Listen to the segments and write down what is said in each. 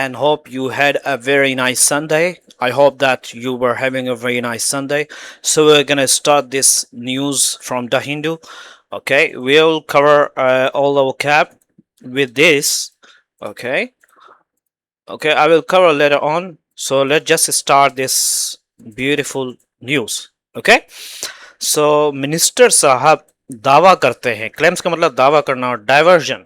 and hope you had a very nice Sunday. I hope that you were having a very nice Sunday. So we're gonna start this news from the Hindu. Okay, we'll cover all the vocab with this. Okay, okay, I will cover later on. So let's just start this beautiful news. Okay, so minister साहब दावा करते हैं, claims का मतलब दावा करना, और diversion,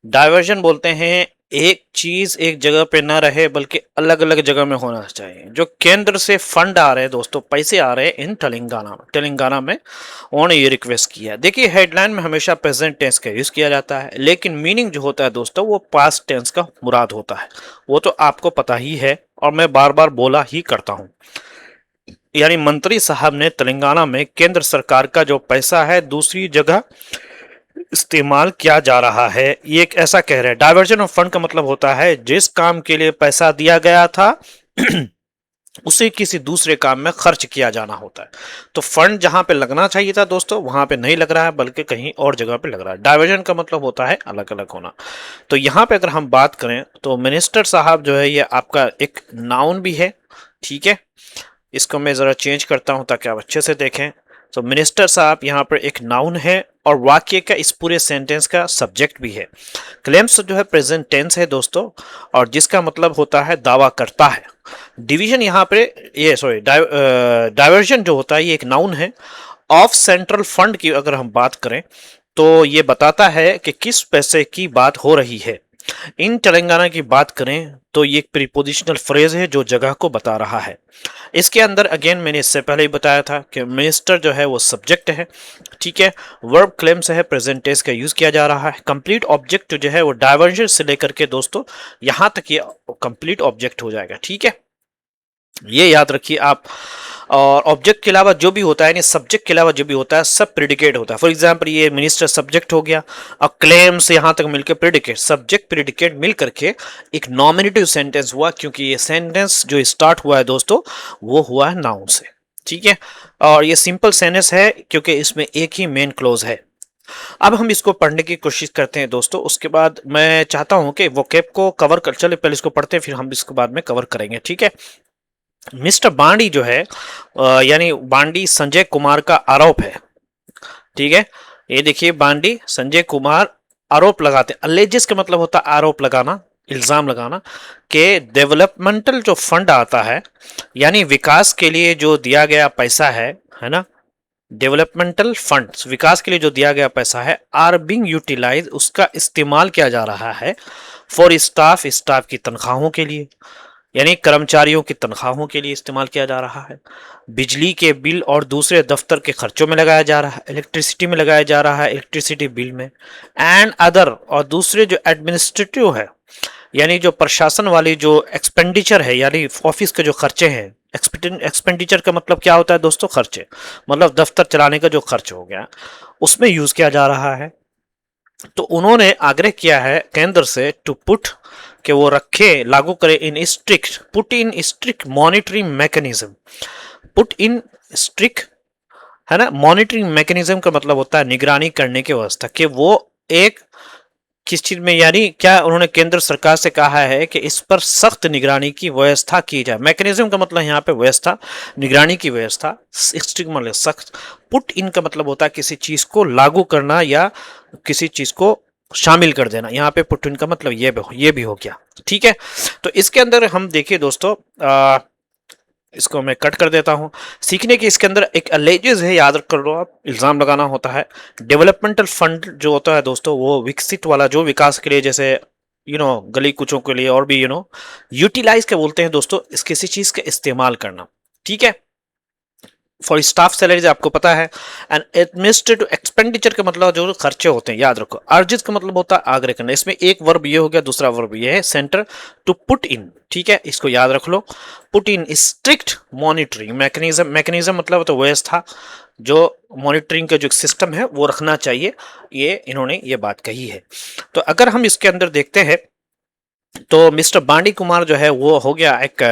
diversion बोलते हैं एक चीज एक जगह पे ना रहे बल्कि अलग अलग जगह में होना चाहिए। जो केंद्र से फंड आ रहे हैं दोस्तों, पैसे आ रहे हैं इन तेलंगाना में उन्होंने ये रिक्वेस्ट किया। देखिए हेडलाइन में हमेशा प्रेजेंट टेंस का यूज किया जाता है, लेकिन मीनिंग जो होता है दोस्तों वो पास्ट टेंस का मुराद होता है। वो तो आपको पता ही है और मैं बार बार बोला ही करता हूं। यानी मंत्री साहब ने तेलंगाना में केंद्र सरकार का जो पैसा है दूसरी जगह इस्तेमाल किया जा रहा है, ये एक ऐसा कह रहे हैं। डाइवर्जन ऑफ फंड का मतलब होता है जिस काम के लिए पैसा दिया गया था उसे किसी दूसरे काम में खर्च किया जाना होता है। तो फंड जहां पे लगना चाहिए था दोस्तों वहां पे नहीं लग रहा है बल्कि कहीं और जगह पे लग रहा है। डाइवर्जन का मतलब होता है अलग अलग होना। तो यहाँ पे अगर हम बात करें तो मिनिस्टर साहब जो है ये आपका एक नाउन भी है, ठीक है। इसको मैं जरा चेंज करता हूं ताकि आप अच्छे से देखें। तो मिनिस्टर साहब यहाँ पर एक नाउन है और वाक्य का इस पूरे सेंटेंस का सब्जेक्ट भी है। क्लेम्स जो है प्रेजेंट टेंस है दोस्तों, और जिसका मतलब होता है दावा करता है। डिवीजन यहाँ पे ये डाइवर्जन जो होता है ये एक नाउन है। ऑफ सेंट्रल फंड की अगर हम बात करें तो ये बताता है कि किस पैसे की बात हो रही है। इन तेलंगाना की बात करें तो ये एक प्रीपोजिशनल फ्रेज है जो जगह को बता रहा है। इसके अंदर अगेन मैंने इससे पहले ही बताया था कि मिनिस्टर जो है वो सब्जेक्ट है, ठीक है। वर्ब क्लेम से है प्रेजेंट टेंस का यूज किया जा रहा है। कंप्लीट ऑब्जेक्ट जो है वो डाइवर्जन से लेकर के दोस्तों यहां तक ये कंप्लीट ऑब्जेक्ट हो जाएगा, ठीक है। ये याद रखिए आप। और ऑब्जेक्ट के अलावा जो भी होता है यानी सब्जेक्ट के अलावा जो भी होता है सब प्रेडिकेट होता है। फॉर एग्जांपल ये मिनिस्टर सब्जेक्ट हो गया और क्लेम से यहां तक मिलकर प्रेडिकेट, सब्जेक्ट प्रेडिकेट मिल करके एक नॉमिनेटिव सेंटेंस हुआ, क्योंकि ये सेंटेंस जो स्टार्ट हुआ है दोस्तों वो हुआ है नाउन से, ठीक है। और ये सिंपल सेंटेंस है क्योंकि इसमें एक ही मेन क्लोज है। अब हम इसको पढ़ने की कोशिश करते हैं दोस्तों, उसके बाद मैं चाहता हूं कि वोकैब को कवर कर, चले पहले इसको पढ़ते हैं फिर हम इसको बाद में कवर करेंगे, ठीक है। मिस्टर बांडी जो है यानी बांडी संजय कुमार का आरोप है, ठीक है। ये देखिए बांडी संजय कुमार आरोप लगाते, अलेजेस का मतलब होता है आरोप लगाना, इल्जाम लगाना, कि डेवलपमेंटल जो फंड आता है यानी विकास के लिए जो दिया गया पैसा है ना, डेवलपमेंटल फंड विकास के लिए जो दिया गया पैसा है आर बीइंग यूटिलाइज, उसका इस्तेमाल किया जा रहा है फॉर स्टाफ, स्टाफ की तनख्वाहों के लिए, यानी कर्मचारियों की तनख्वाहों के लिए इस्तेमाल किया जा रहा है। बिजली के बिल और दूसरे दफ्तर के खर्चों में लगाया जा रहा है, इलेक्ट्रिसिटी में लगाया जा रहा है, इलेक्ट्रिसिटी बिल में, एंड अदर, और दूसरे जो एडमिनिस्ट्रेटिव है यानी जो प्रशासन वाली जो एक्सपेंडिचर है यानी ऑफिस के जो खर्चे हैं। एक्सपेंडिचर का मतलब क्या होता है दोस्तों, खर्चे, मतलब दफ्तर चलाने का जो खर्च हो गया उसमें यूज किया जा रहा है। तो उन्होंने आग्रह किया है केंद्र से टू पुट, कि वो रखे, लागू करे, in strict, put in strict monitoring mechanism, put in strict है ना, मॉनिटरिंग मैकेनिज्म का मतलब होता है निगरानी करने की व्यवस्था, कि वो एक किस चीज में, यानी क्या उन्होंने केंद्र सरकार से कहा है कि इस पर सख्त निगरानी की व्यवस्था की जाए। मैकेनिज्म का मतलब यहाँ पे व्यवस्था, निगरानी की व्यवस्था, स्ट्रिक्ट मतलब सख्त, पुट इन का मतलब होता है किसी चीज को लागू करना या किसी चीज को शामिल कर देना। यहाँ पे पुट इन का मतलब ये भी हो गया, ठीक है। तो इसके अंदर हम देखिए दोस्तों, इसको मैं कट कर देता हूं। सीखने की इसके अंदर एक अलेजेस है, याद कर लो आप, इल्जाम लगाना होता है। डेवलपमेंटल फंड जो होता है दोस्तों वो विकसित वाला, जो विकास के लिए, जैसे गली कुचों के लिए और भी यूटिलाइज के बोलते हैं दोस्तों, इस किसी चीज का इस्तेमाल करना, ठीक है। फॉर स्टाफ सैलरीज आपको पता है। एंड एडमिनिस्ट्रेटिव एक्सपेंडिचर का मतलब जो खर्चे होते हैं, याद रखो। अर्जित का मतलब होता है आग्रह करना, इसमें एक वर्ब ये हो गया, दूसरा वर्ब ये है सेंटर, टू पुट इन, ठीक है, इसको याद रख लो। Put in strict monitoring mechanism, mechanism मतलब तो व्यवस्था, जो मॉनिटरिंग का जो सिस्टम है वो रखना चाहिए, ये इन्होंने ये बात कही है। तो अगर हम इसके अंदर देखते हैं तो मिस्टर बांडी कुमार जो है वो हो गया एक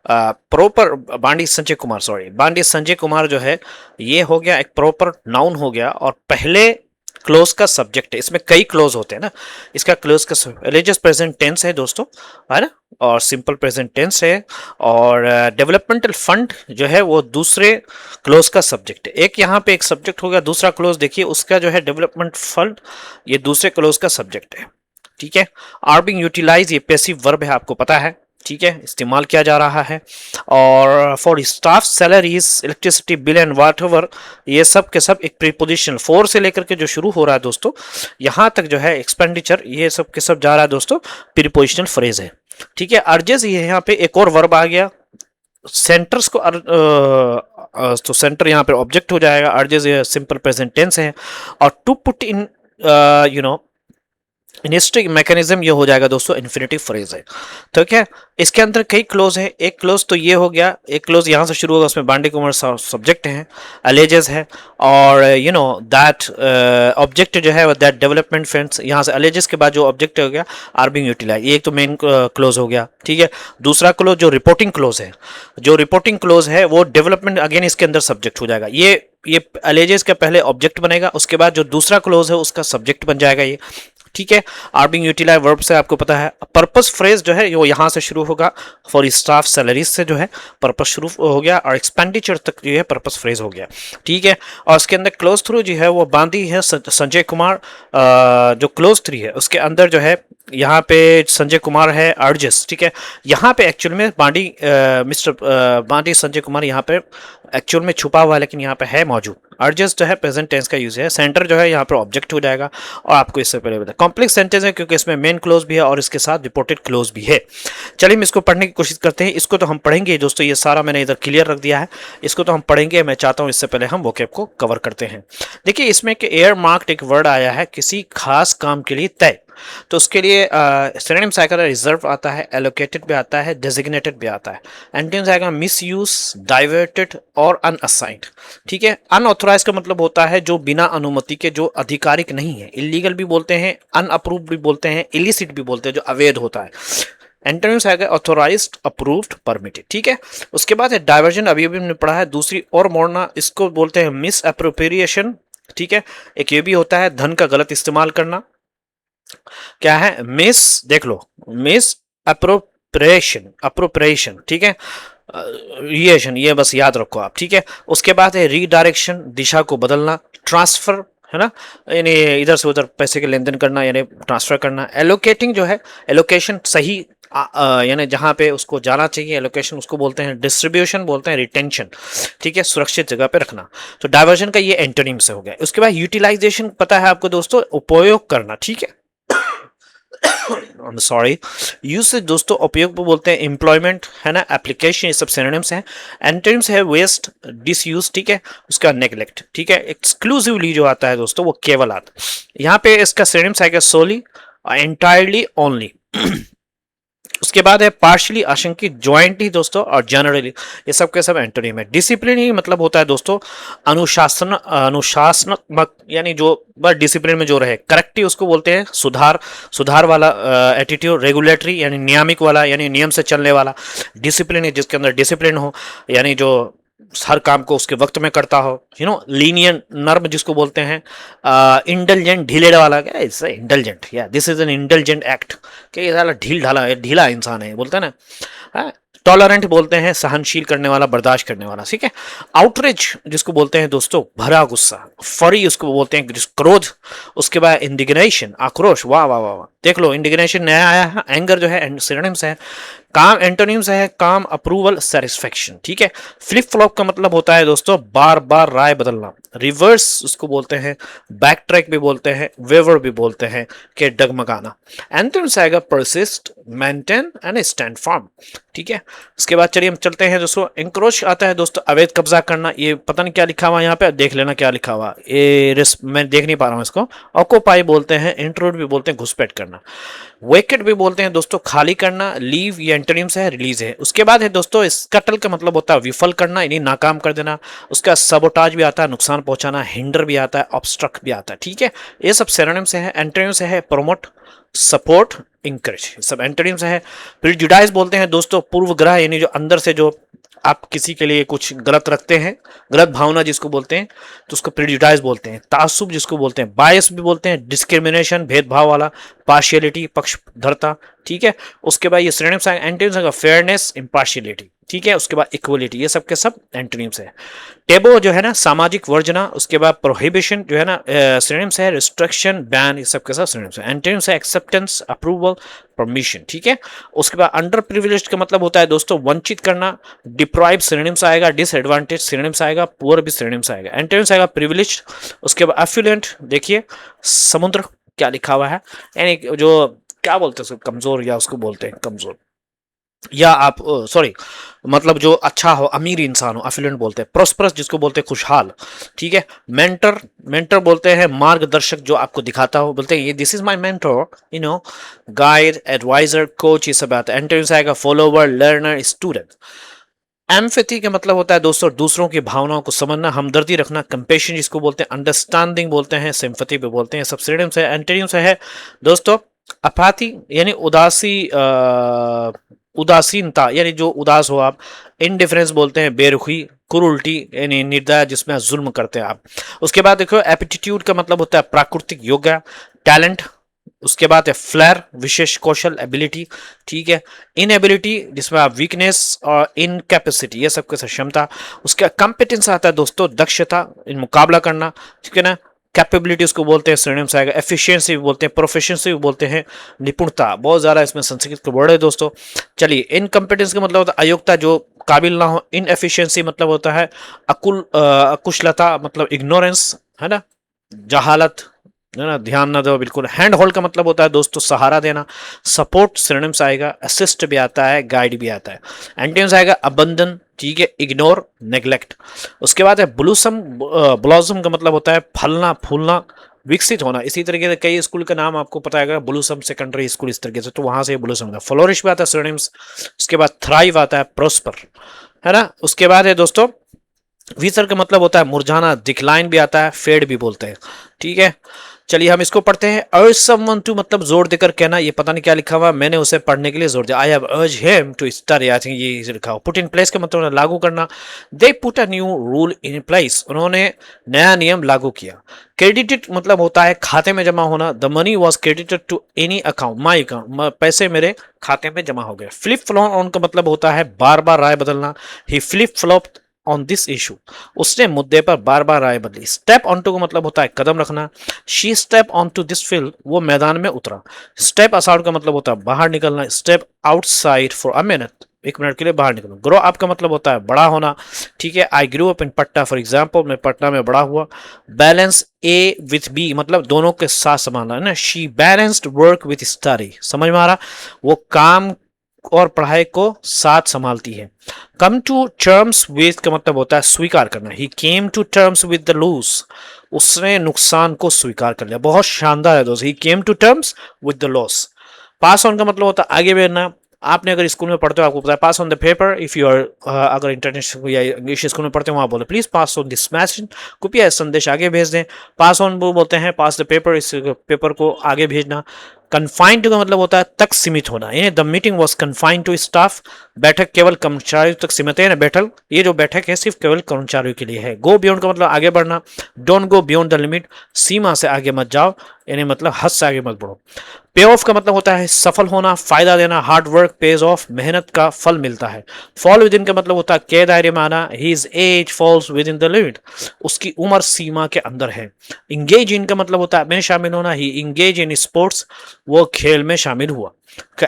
प्रॉपर, बांडी संजय कुमार जो है ये हो गया एक प्रॉपर नाउन हो गया, और पहले क्लोज का सब्जेक्ट है, इसमें कई क्लोज होते हैं ना, इसका क्लोज का एलिजियस प्रेजेंट टेंस है दोस्तों, है ना, और सिंपल प्रेजेंट टेंस है, और डेवलपमेंटल फंड जो है वो दूसरे क्लोज का सब्जेक्ट है। एक यहाँ पे एक सब्जेक्ट हो गया, दूसरा क्लोज देखिए उसका जो है डेवलपमेंट फंड, ये दूसरे क्लोज का सब्जेक्ट है। ठीक है, आर बीइंग यूटिलाइज ये पैसिव वर्ब है, आपको पता है, ठीक है, इस्तेमाल किया जा रहा है। और for staff salaries, electricity bill and what ever, ये सब के सब एक प्रीपोजिशन फोर से लेकर के जो शुरू हो रहा है दोस्तों यहाँ तक जो है एक्सपेंडिचर, ये सब के सब जा रहा है दोस्तों, प्रीपोजिशनल फ्रेज है। ठीक है, अर्जेस, ये यहाँ पे एक और वर्ब आ गया, सेंटर्स को तो सेंटर यहाँ पे ऑब्जेक्ट हो जाएगा, अर्जेस ये सिंपल प्रेजेंट टेंस है, और to put in you know in strict mechanism ये हो जाएगा दोस्तों इन्फिनेटिव फ्रेज है। तो क्या इसके अंदर कई क्लोज है, एक क्लोज तो ये हो गया, एक क्लोज यहाँ से शुरू होगा, उसमें बांडी कुमार सब्जेक्ट है, अलेजेस है, और यू नो दैट ऑब्जेक्ट जो है दैट डेवलपमेंट फ्रेंड्स, यहाँ से अलेजेस के बाद जो ऑब्जेक्ट हो गया आर बीइंग यूटिलाइज, ये एक तो मेन क्लोज हो गया। ठीक है, दूसरा क्लोज जो रिपोर्टिंग क्लोज है, जो रिपोर्टिंग क्लोज है वो डेवलपमेंट अगेन इसके अंदर सब्जेक्ट हो जाएगा, ये अलेजेस का पहले ऑब्जेक्ट बनेगा, उसके बाद जो दूसरा क्लोज है उसका सब्जेक्ट बन जाएगा ये। ठीक है, आर बीइंग यूटिलाइज वर्ब से आपको पता है, पर्पस फ्रेज जो है वो यहां से शुरू होगा, फॉर स्टाफ सैलरीज से जो है पर्पस शुरू हो गया, और एक्सपेंडिचर तक जो है पर्पस फ्रेज हो गया। ठीक है, और उसके अंदर क्लोज थ्रू जो है वो बांधी है संजय कुमार, जो क्लोज थ्री है उसके अंदर जो है यहाँ पे संजय कुमार है, अर्जेस। ठीक है, यहाँ पे एक्चुअल में मिस्टर बांडी संजय कुमार यहाँ पे एक्चुअल में छुपा हुआ है, लेकिन यहाँ पे है मौजूद। अर्जेस जो है प्रेजेंट टेंस का यूज है, सेंटर जो है यहाँ पे ऑब्जेक्ट हो जाएगा, और आपको इससे पहले बताया कॉम्प्लेक्स सेंटेंस है क्योंकि इसमें मेन क्लोज भी है और इसके साथ रिपोर्टेड क्लोज भी है। चलिए हम इसको पढ़ने की कोशिश करते हैं, इसको तो हम पढ़ेंगे दोस्तों, ये सारा मैंने इधर क्लियर रख दिया है, इसको तो हम पढ़ेंगे, मैं चाहता हूँ इससे पहले हम वोकैब को कवर करते हैं। देखिए इसमें कि एयर मार्क्ड एक वर्ड आया है, किसी खास काम के लिए तय, तो उसके लिए सिनोनिम्स आएगा, रिजर्व आता है, एलोकेटेड भी आता है, डेजिग्नेटेड भी आता है। एंटोनिम्स आएगा मिस यूज, डाइवर्टेड और अनअसाइंड। ठीक है, अनऑथोराइज का मतलब होता है जो बिना अनुमति के, जो आधिकारिक नहीं है, इलीगल भी बोलते हैं, अनअप्रूव्ड भी बोलते हैं, इलिसिट भी बोलते हैं, जो अवैध होता है। एंटोनिम्स आएगा ऑथोराइज्ड, अप्रूव्ड, परमिटेड। ठीक है, उसके बाद है डाइवर्जन, अभी हमने पढ़ा है, दूसरी और मोड़ना, इसको बोलते हैं मिस अप्रोप्रिएशन। ठीक है, एक ये भी होता है धन का गलत इस्तेमाल करना, क्या है मिस, देख लो, मिस अप्रोप्रिएशन, अप्रोप्रिएशन। ठीक है, रिएशन, ये बस याद रखो आप। ठीक है, उसके बाद है रीडायरेक्शन, दिशा को बदलना, ट्रांसफर, है ना, यानी इधर से उधर पैसे के लेन देन करना, यानी ट्रांसफर करना। एलोकेटिंग जो है, एलोकेशन सही यानी जहां पे उसको जाना चाहिए, एलोकेशन उसको बोलते हैं, डिस्ट्रीब्यूशन बोलते हैं रिटेंशन। ठीक है, सुरक्षित जगह पे रखना। तो डाइवर्जन का ये एंटोनिम से हो गया। उसके बाद यूटिलाइजेशन पता है आपको दोस्तों, उपयोग करना। ठीक है, सॉरी, यूसेज दोस्तों उपयोग को बोलते हैं एम्प्लॉयमेंट, है ना, एप्लीकेशन, ये सब सिनोनिम्स हैं। एंटोनिम्स है वेस्ट, डिसयूज। ठीक है, उसका नेग्लेक्ट। ठीक है, एक्सक्लूसिवली जो आता है दोस्तों वो केवल आता है। यहाँ पे इसका सिनोनिम्स आएगा सोली, एंटायरली, ओनली। उसके बाद है पार्शियली, आशंकित, ज्वाइंटली दोस्तों, और जनरली, ये सब के सब एंटोनिम है। डिसिप्लिन ही मतलब होता है दोस्तों अनुशासनात्मक, यानी जो बस डिसिप्लिन में जो रहे। करेक्टिव उसको बोलते हैं सुधार, सुधार वाला एटीट्यूड। रेगुलेटरी यानी नियामिक वाला, यानी नियम से चलने वाला। डिसिप्लिन है जिसके अंदर डिसिप्लिन हो, यानी जो हर काम को उसके वक्त में करता हो। यू नो, लीनियंट, नर्म जिसको बोलते हैं। इंटेलिजेंट, ढीले वाला, क्या इससे इंटेलिजेंट, या this is an intelligent act, कि ये साला ढीला इंसान है, बोलते हैं ना। टॉलरेंट बोलते हैं सहनशील करने वाला, बर्दाश्त करने वाला। ठीक है, आउटरेज जिसको बोलते हैं दोस्तों भरा गुस्सा। फरी उसको बोलते हैं क्रोध। उसके बाद इंडिग्नेशन, आक्रोश। वाह वाह वाह वाह, देख लो इंडिग्नेशन नया आया है। एंगर जो है सिनोनिम्स है। काम एंटोनिम्स है काम, अप्रूवल, सेटिस्फेक्शन। ठीक है, फ्लिप फ्लॉप का मतलब होता है दोस्तों बार बार राय बदलना। रिवर्स उसको बोलते हैं, बैक ट्रैक भी बोलते हैं, वेवर भी बोलते हैं, कि डगमगाना। एंटोनिम्स आएगा persist, maintain and stand firm. ठीक है, उसके बाद चलिए हम चलते हैं दोस्तों। इंक्रोच आता है दोस्तों अवैध कब्जा करना। ये पता नहीं क्या लिखा हुआ है यहाँ पे, देख लेना क्या लिखा हुआ। ये मैं देख नहीं पा रहा हूँ इसको। ऑक्यूपाई बोलते हैं, इंट्रूड भी बोलते हैं, घुसपैठ करना। वेकेट भी बोलते हैं दोस्तों खाली करना। लीव ये एंटोनिम्स है, रिलीज है। उसके बाद है दोस्तों स्कटल का मतलब होता है विफल करना, यानी नाकाम कर देना। उसका सबोटाज भी आता है, नुकसान पहुंचाना। हिंडर भी आता है, ऑब्स्ट्रक्ट भी आता है। ठीक है, ये सब सिनोनिम्स है। एंटोनिम्स है प्रमोट, सपोर्ट, इंकरेज, सब एंटोनिम्स है। प्रिजुडाइज बोलते हैं दोस्तों पूर्व ग्रह, यानी जो अंदर से जो आप किसी के लिए कुछ गलत रखते हैं, गलत भावना जिसको बोलते हैं, तो उसको प्रेजुडाइज बोलते हैं। तासुब जिसको बोलते हैं, बायस भी बोलते हैं, डिस्क्रिमिनेशन भेदभाव वाला, पार्शियलिटी पक्षधरता, ठीक है। उसके बाद ये सिनोनिम्स आएगा, एंटोनिम्स आएगा फेयरनेस, इम्पार्शियलिटी, ठीक है। उसके बाद इक्वलिटी, ये सब के सब एंटोनिम्स है। टेबो जो है ना सामाजिक वर्जना, उसके बाद प्रोहिबिशन जो है ना सिनोनिम्स है, रिस्ट्रिक्शन, बैन, ये सब के सब सिनोनिम्स है। एंटोनिम्स है एक्सेप्टेंस, अप्रूवल, परमिशन, ठीक है। उसके बाद अंडर प्रिविलेज्ड का मतलब होता है दोस्तों वंचित करना, डिप्राइव सिनोनिम्स आएगा, डिसएडवांटेज सिनोनिम्स आएगा, पुअर भी सिनोनिम्स आएगा। एंटोनिम्स आएगा प्रिविलेज्ड। उसके बाद एफ्लुएंट, देखिए समुद्र क्या लिखा हुआ है, यानी जो क्या बोलते हैं उसको, कमजोर, या उसको बोलते हैं कमजोर, या आप सॉरी मतलब जो अच्छा हो, अमीर इंसान हो, अफिलेंट बोलते हैं। प्रोस्परस जिसको बोलते हैं खुशहाल, ठीक है। मेंटर, मेंटर बोलते हैं मार्गदर्शक जो आपको दिखाता हो, बोलते हैं ये this is my mentor, you know, guide, adviser, coach, ये सब आता है। एंटोनिम्स आएगा फॉलोवर, लर्नर, स्टूडेंट। एम्पैथी का मतलब होता है दोस्तों दूसरों की भावनाओं को समझना, हमदर्दी रखना। कंपेशन जिसको बोलते हैं, अंडरस्टैंडिंग बोलते हैं, सिंपैथी भी बोलते हैं। सब सिनोनिम्स है। एंटोनिम्स है दोस्तों अपाथी यानी उदासीनता, यानी जो उदास हो आप। इनडिफरेंस बोलते हैं बेरुखी। क्रूरल्टी यानी निर्दया, जिसमें आप जुल्म करते हैं आप। उसके बाद देखो एप्टीट्यूड का मतलब होता है प्राकृतिक योग्य, टैलेंट। उसके बाद है फ्लैर, विशेष कौशल, एबिलिटी, ठीक है। इनएबिलिटी जिसमें आप वीकनेस और इनकैपेसिटी, ये सब कैसे क्षमता। उसका कॉम्पिटेंस आता है दोस्तों दक्षता, इन मुकाबला करना, ठीक है ना। कैपेबिलिटी उसको बोलते हैं, सिनोनिम्स आएगा। एफिशिएंसी भी बोलते हैं, प्रोफिशिएंसी भी बोलते हैं, निपुणता। बहुत ज्यादा इसमें संस्कृत के वर्ड है दोस्तों। चलिए इनकम्पिटेंस का मतलब होता है अयोग्यता, जो काबिल ना हो। इनएफिशिएंसी मतलब होता है अकुशलता, मतलब इग्नोरेंस, है ना, जहालत, है ना, ध्यान ना दो बिल्कुल। हैंड होल्ड का मतलब होता है दोस्तों सहारा देना। सपोर्ट सिनोनिम्स आएगा, असिस्ट भी आता है, गाइड भी आता है। एंटोनिम्स आएगा अबंदन, ठीक है, इग्नोर, नेग्लेक्ट। उसके बाद है ब्लूसम, ब्लॉसम का मतलब होता है फलना, फूलना, विकसित होना। इसी तरीके से कई स्कूल का नाम आपको पता है, ब्लूसम सेकेंडरी स्कूल, इस तरीके से, तो वहां से ब्लूसम का। फ्लोरिश भी आता है सिनोनिम्स। उसके बाद थ्राइव आता है, प्रोस्पर, है ना। उसके बाद है दोस्तों विसर का मतलब होता है मुरझाना, डिक्लाइन भी आता है, फेड भी बोलते हैं, ठीक है। चलिए हम इसको पढ़ते हैं। अर्ज समवन टू मतलब जोर देकर कहना, ये पता नहीं क्या लिखा हुआ, मैंने उसे पढ़ने के लिए जोर दिया। I have urge him to study, I think ये लिखा हुआ। पुट इन प्लेस का मतलब लागू करना। They put a new rule in place, उन्होंने नया नियम लागू किया। क्रेडिटेड मतलब होता है खाते में जमा होना। The money was credited to any account, my account, पैसे मेरे खाते में जमा हो गए। फ्लिप फ्लॉप ऑन का मतलब होता है बार बार राय बदलना। He flip flop on this issue, उसने मुद्दे पर बार बार राय बदली। स्टेप ऑन टू का मतलब होता है कदम रखना। She step on to this field, वो मैदान में उतरा। स्टेप असाउट का मतलब होता है बाहर निकलना। Step outside for a minute, एक मिनट के लिए बाहर निकलना। ग्रो अप का मतलब होता है बड़ा होना, ठीक है। I grow up in Patna, for example मैं पटना में बड़ा हुआ। बैलेंस ए विथ बी मतलब दोनों के साथ संभालना, है ना। She balanced work with study, समझ में आ रहा, वो काम और पढ़ाई को साथ संभालती है। कम टू टर्म्स विद का मतलब होता है स्वीकार करना। He came to terms with the loss, उसने नुकसान को स्वीकार कर लिया। बहुत शानदार है दोस्त, he came to terms with the loss. Pass on का मतलब होता है आगे बढ़ना। आपने अगर स्कूल में पढ़ते हो आपको पता है pass on the paper, if you are अगर इंटरनेशनल या इंग्लिश स्कूल में पढ़ते हो वहां बोले please pass on this message, कृपया संदेश आगे भेज दें। पास ऑन वो बोलते हैं पास द पेपर, इस पेपर को आगे भेजना। कन्फाइंड टू का मतलब होता है तक सीमित होना, यानी the meeting was confined to staff, बैठक केवल कर्मचारियों तक सीमित है ना। बैठक, ये जो बैठक है सिर्फ केवल कर्मचारियों के लिए है। गो बियॉन्ड का मतलब आगे बढ़ना। Don't go beyond the limit, सीमा से आगे मत जाओ, यानी मतलब हद से आगे मत बढ़ो। पे ऑफ का मतलब होता है सफल होना, फायदा देना। हार्ड वर्क पेज ऑफ, मेहनत का फल मिलता है। फॉल विद इन का मतलब होता है के दायरे में आना। His age falls within the limit, उसकी उम्र सीमा के अंदर है। इंगेज इन का मतलब होता है में शामिल होना। ही इंगेज इन स्पोर्ट्स, वो खेल में शामिल हुआ।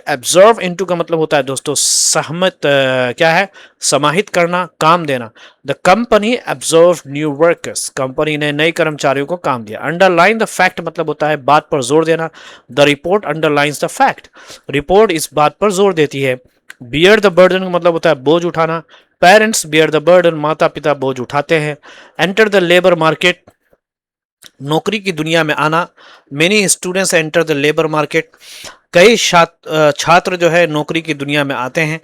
एब्जॉर्व इनटू का मतलब होता है दोस्तों सहमत, क्या है, समाहित करना, काम देना। The company absorb new workers, company ने नए कर्मचारियों को काम दिया। अंडरलाइन द फैक्ट मतलब होता है बात पर जोर देना। The report underlines the fact, report इस बात पर जोर देती है। बियर द बर्डन का मतलब होता है बोझ उठाना। पेरेंट्स बियर द बर्डन, माता पिता बोझ उठाते हैं। एंटर द लेबर मार्केट, नौकरी की दुनिया में आना। Many students enter the labour market, कई छात्र जो है नौकरी की दुनिया में आते हैं।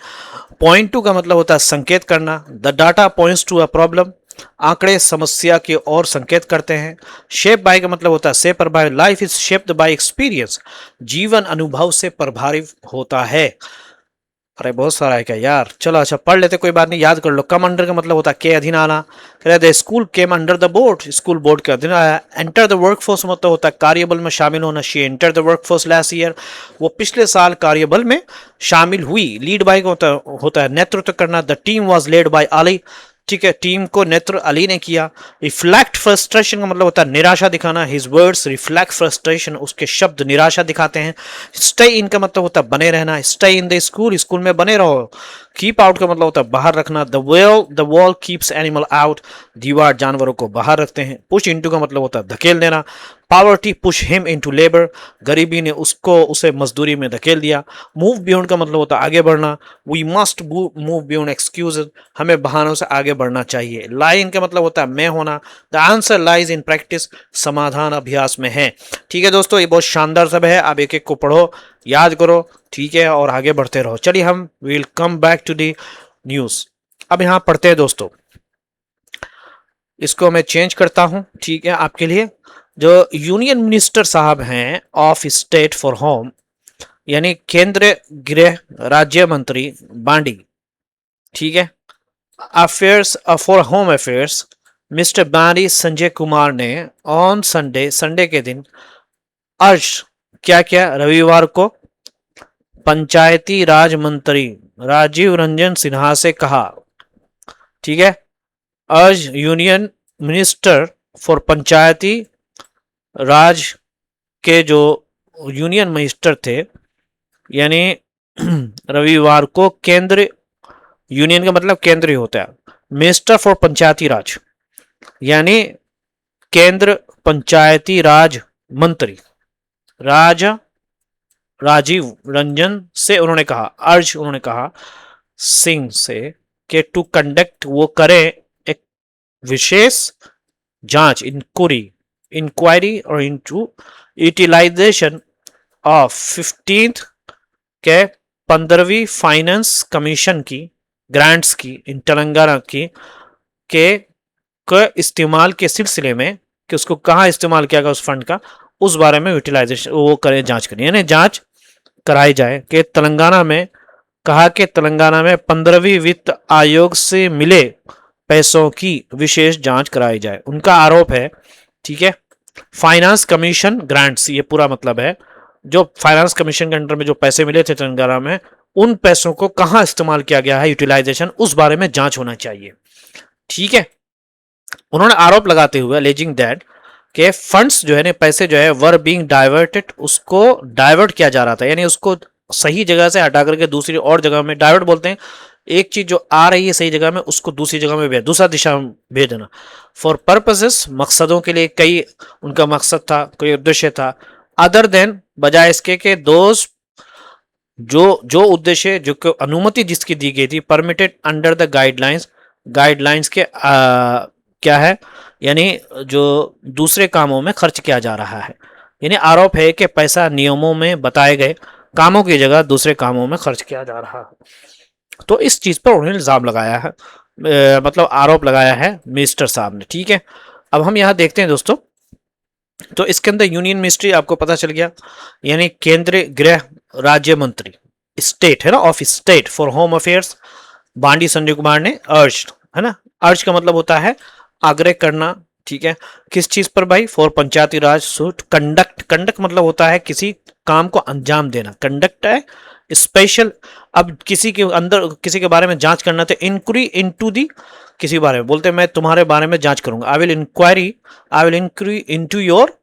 पॉइंट टू का मतलब होता है संकेत करना। The data points to a problem, आंकड़े समस्या की ओर संकेत करते हैं। शेप बाय का मतलब होता है से प्रभावित। Life is shaped by experience, जीवन अनुभव से प्रभावित होता है। अरे बहुत सारा है क्या यार, चलो अच्छा पढ़ लेते, कोई बात नहीं, याद कर लो। कम अंडर का मतलब होता है के अधीन आना। कह रहे थे school came under the board, school board के अधीन आया। एंटर द वर्कफोर्स मतलब होता है कार्यबल में शामिल होना। She enter the workforce last year, वो पिछले साल कार्यबल में शामिल हुई। लीड बाय होता है नेतृत्व करना। The team was led by Ali, ठीक है, टीम को नेतृत्व अली ने किया। रिफ्लेक्ट फ्रस्ट्रेशन का मतलब होता है निराशा दिखाना। हिज वर्ड्स रिफ्लेक्ट फ्रस्ट्रेशन, उसके शब्द निराशा दिखाते हैं। स्टे इन का मतलब होता है बने रहना। Stay in the school, school में बने रहो। कीप आउट का मतलब होता है बाहर रखना। The wall keeps animal out, दीवार जानवरों को बाहर रखते हैं। पुश इनटू का मतलब होता है धकेल देना। Poverty push him into labour, गरीबी ने उसे मजदूरी में धकेल दिया। मूव बियॉन्ड का मतलब होता है आगे बढ़ना। We must move beyond excuse, हमें बहानों से आगे बढ़ना चाहिए। लाई इन का मतलब होता है मैं होना। The answer lies in practice, समाधान अभ्यास में है। ठीक है दोस्तों, ये बहुत शानदार सब है, आप एक एक को पढ़ो, याद करो, ठीक है, और आगे बढ़ते रहो। चलिए हम will come back to the news. अब यहां पढ़ते हैं दोस्तों, इसको मैं चेंज करता हूं, ठीक है, आपके लिए। जो यूनियन मिनिस्टर साहब हैं ऑफ स्टेट फॉर होम, यानी केंद्रीय गृह राज्य मंत्री बांडी, ठीक है, affairs for home affairs, mister बांडी संजय कुमार ने ऑन संडे, संडे के दिन, अर्ज क्या क्या, रविवार को पंचायती राज मंत्री राजीव रंजन सिन्हा से कहा, ठीक है, अर्ज यूनियन मिनिस्टर फॉर पंचायती राज के जो यूनियन मिनिस्टर थे, यानी रविवार को केंद्र, यूनियन का मतलब केंद्रीय होता है, मिनिस्टर फॉर पंचायती राज यानी केंद्र पंचायती राज मंत्री राजीव रंजन से उन्होंने कहा, अर्ज उन्होंने कहा सिंह से कि टू कंडक्ट, वो करें एक विशेष जांच, इंक्वायरी और इनटू यूटिलाइजेशन ऑफ 15th के 15वीं फाइनेंस कमीशन की ग्रांट्स की इन तेलंगाना की के इस्तेमाल के सिलसिले में, कि उसको कहाँ इस्तेमाल किया गया उस फंड का, उस बारे में यूटिलाइजेशन वो करें, जांच करें, यानी जांच कराई जाए कि तेलंगाना में, कहा कि तेलंगाना में 15वीं वित्त आयोग से मिले पैसों की विशेष जांच कराई जाए। उनका आरोप है, ठीक है, फाइनेंस कमीशन ग्रांट्स, ये पूरा मतलब है, जो फाइनेंस कमीशन के अंडर में जो पैसे मिले थे तेलंगाना में, उन पैसों को कहां इस्तेमाल किया गया है, यूटिलाइजेशन, उस बारे में जांच होना चाहिए। ठीक है, उन्होंने आरोप लगाते हुए अलेजिंग दैट के फंड्स जो है ना, पैसे जो है वर बीइंग डाइवर्टेड, उसको डाइवर्ट किया जा रहा था, यानी उसको सही जगह से हटा करके दूसरी और जगह में, डाइवर्ट बोलते हैं एक चीज जो आ रही है सही जगह में उसको दूसरी जगह में भेज, दूसरा दिशा में भेज देना। फॉर पर्पसेस, मकसदों के लिए, कई उनका मकसद था, कोई उद्देश्य था, अदर देन, बजाय इसके के दोस्त, जो जो उद्देश्य, जो अनुमति जिसकी दी गई थी, permitted under the guidelines, guidelines के क्या है, यानी जो दूसरे कामों में खर्च किया जा रहा है, यानी आरोप है कि पैसा नियमों में बताए गए कामों की जगह दूसरे कामों में खर्च किया जा रहा है। तो इस चीज पर उन्होंने इल्जाम लगाया है, मतलब आरोप लगाया है मिनिस्टर साहब ने। ठीक है, अब हम यहां देखते हैं दोस्तों, तो इसके अंदर यूनियन मिनिस्ट्री आपको पता चल गया, यानी केंद्रीय गृह राज्य मंत्री, स्टेट है ना, of state for home affairs, बांडी संजय कुमार ने अर्ज, है ना, अर्ज का मतलब होता है आग्रह करना। ठीक है, किस चीज पर भाई, for Panchayati Raj suit conduct, conduct मतलब होता है किसी काम को अंजाम देना, कंडक्ट है स्पेशल। अब किसी के अंदर, किसी के बारे में जांच करना, तो इंक्वायरी इनटू दी, किसी बारे में बोलते हैं मैं तुम्हारे बारे में जांच करूंगा, I will inquiry into your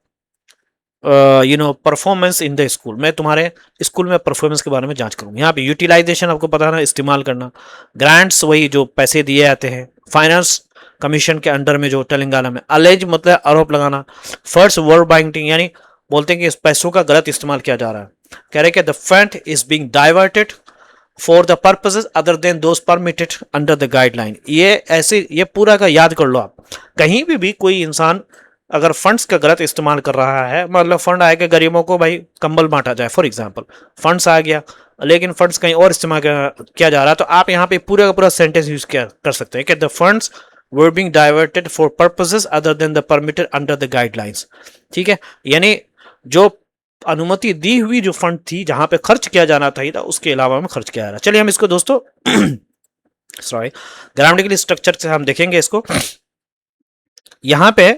performance in the school, मैं तुम्हारे स्कूल में परफॉर्मेंस के बारे में जांच करूंगा। यहाँ पे यूटिलाइजेशन आपको पता है ना, इस्तेमाल करना। ग्रांट्स, वही जो पैसे दिए जाते हैं फाइनेंस कमीशन के अंडर में जो तेलंगाना में। अलेज मतलब आरोप लगाना। फर्स्ट वर्ड बाइंटिंग, यानी बोलते हैं कि इस पैसों का गलत इस्तेमाल किया जा रहा है। कह रहे कि the fund is being diverted for the purposes other than those permitted under the guideline. ये ऐसे, ये पूरा का याद कर लो आप, कहीं भी कोई इंसान अगर फंड्स का गलत इस्तेमाल कर रहा है, मतलब फंड आया कि गरीबों को भाई कंबल बांटा जाए, फॉर एग्जांपल फंड्स आ गया, लेकिन फंड्स कहीं और इस्तेमाल किया जा रहा है, तो आप यहाँ पे पूरा का पूरा सेंटेंस यूज कर सकते हैं कि the funds were being diverted for purposes other than the permitted under the guidelines. ठीक है, यानी जो अनुमति दी हुई जो फंड थी जहां पे खर्च किया जाना था उसके अलावा में खर्च किया जा रहा है। चलिए हम इसको दोस्तों सॉरी ग्रामेटिकल स्ट्रक्चर से हम देखेंगे इसको। यहाँ पे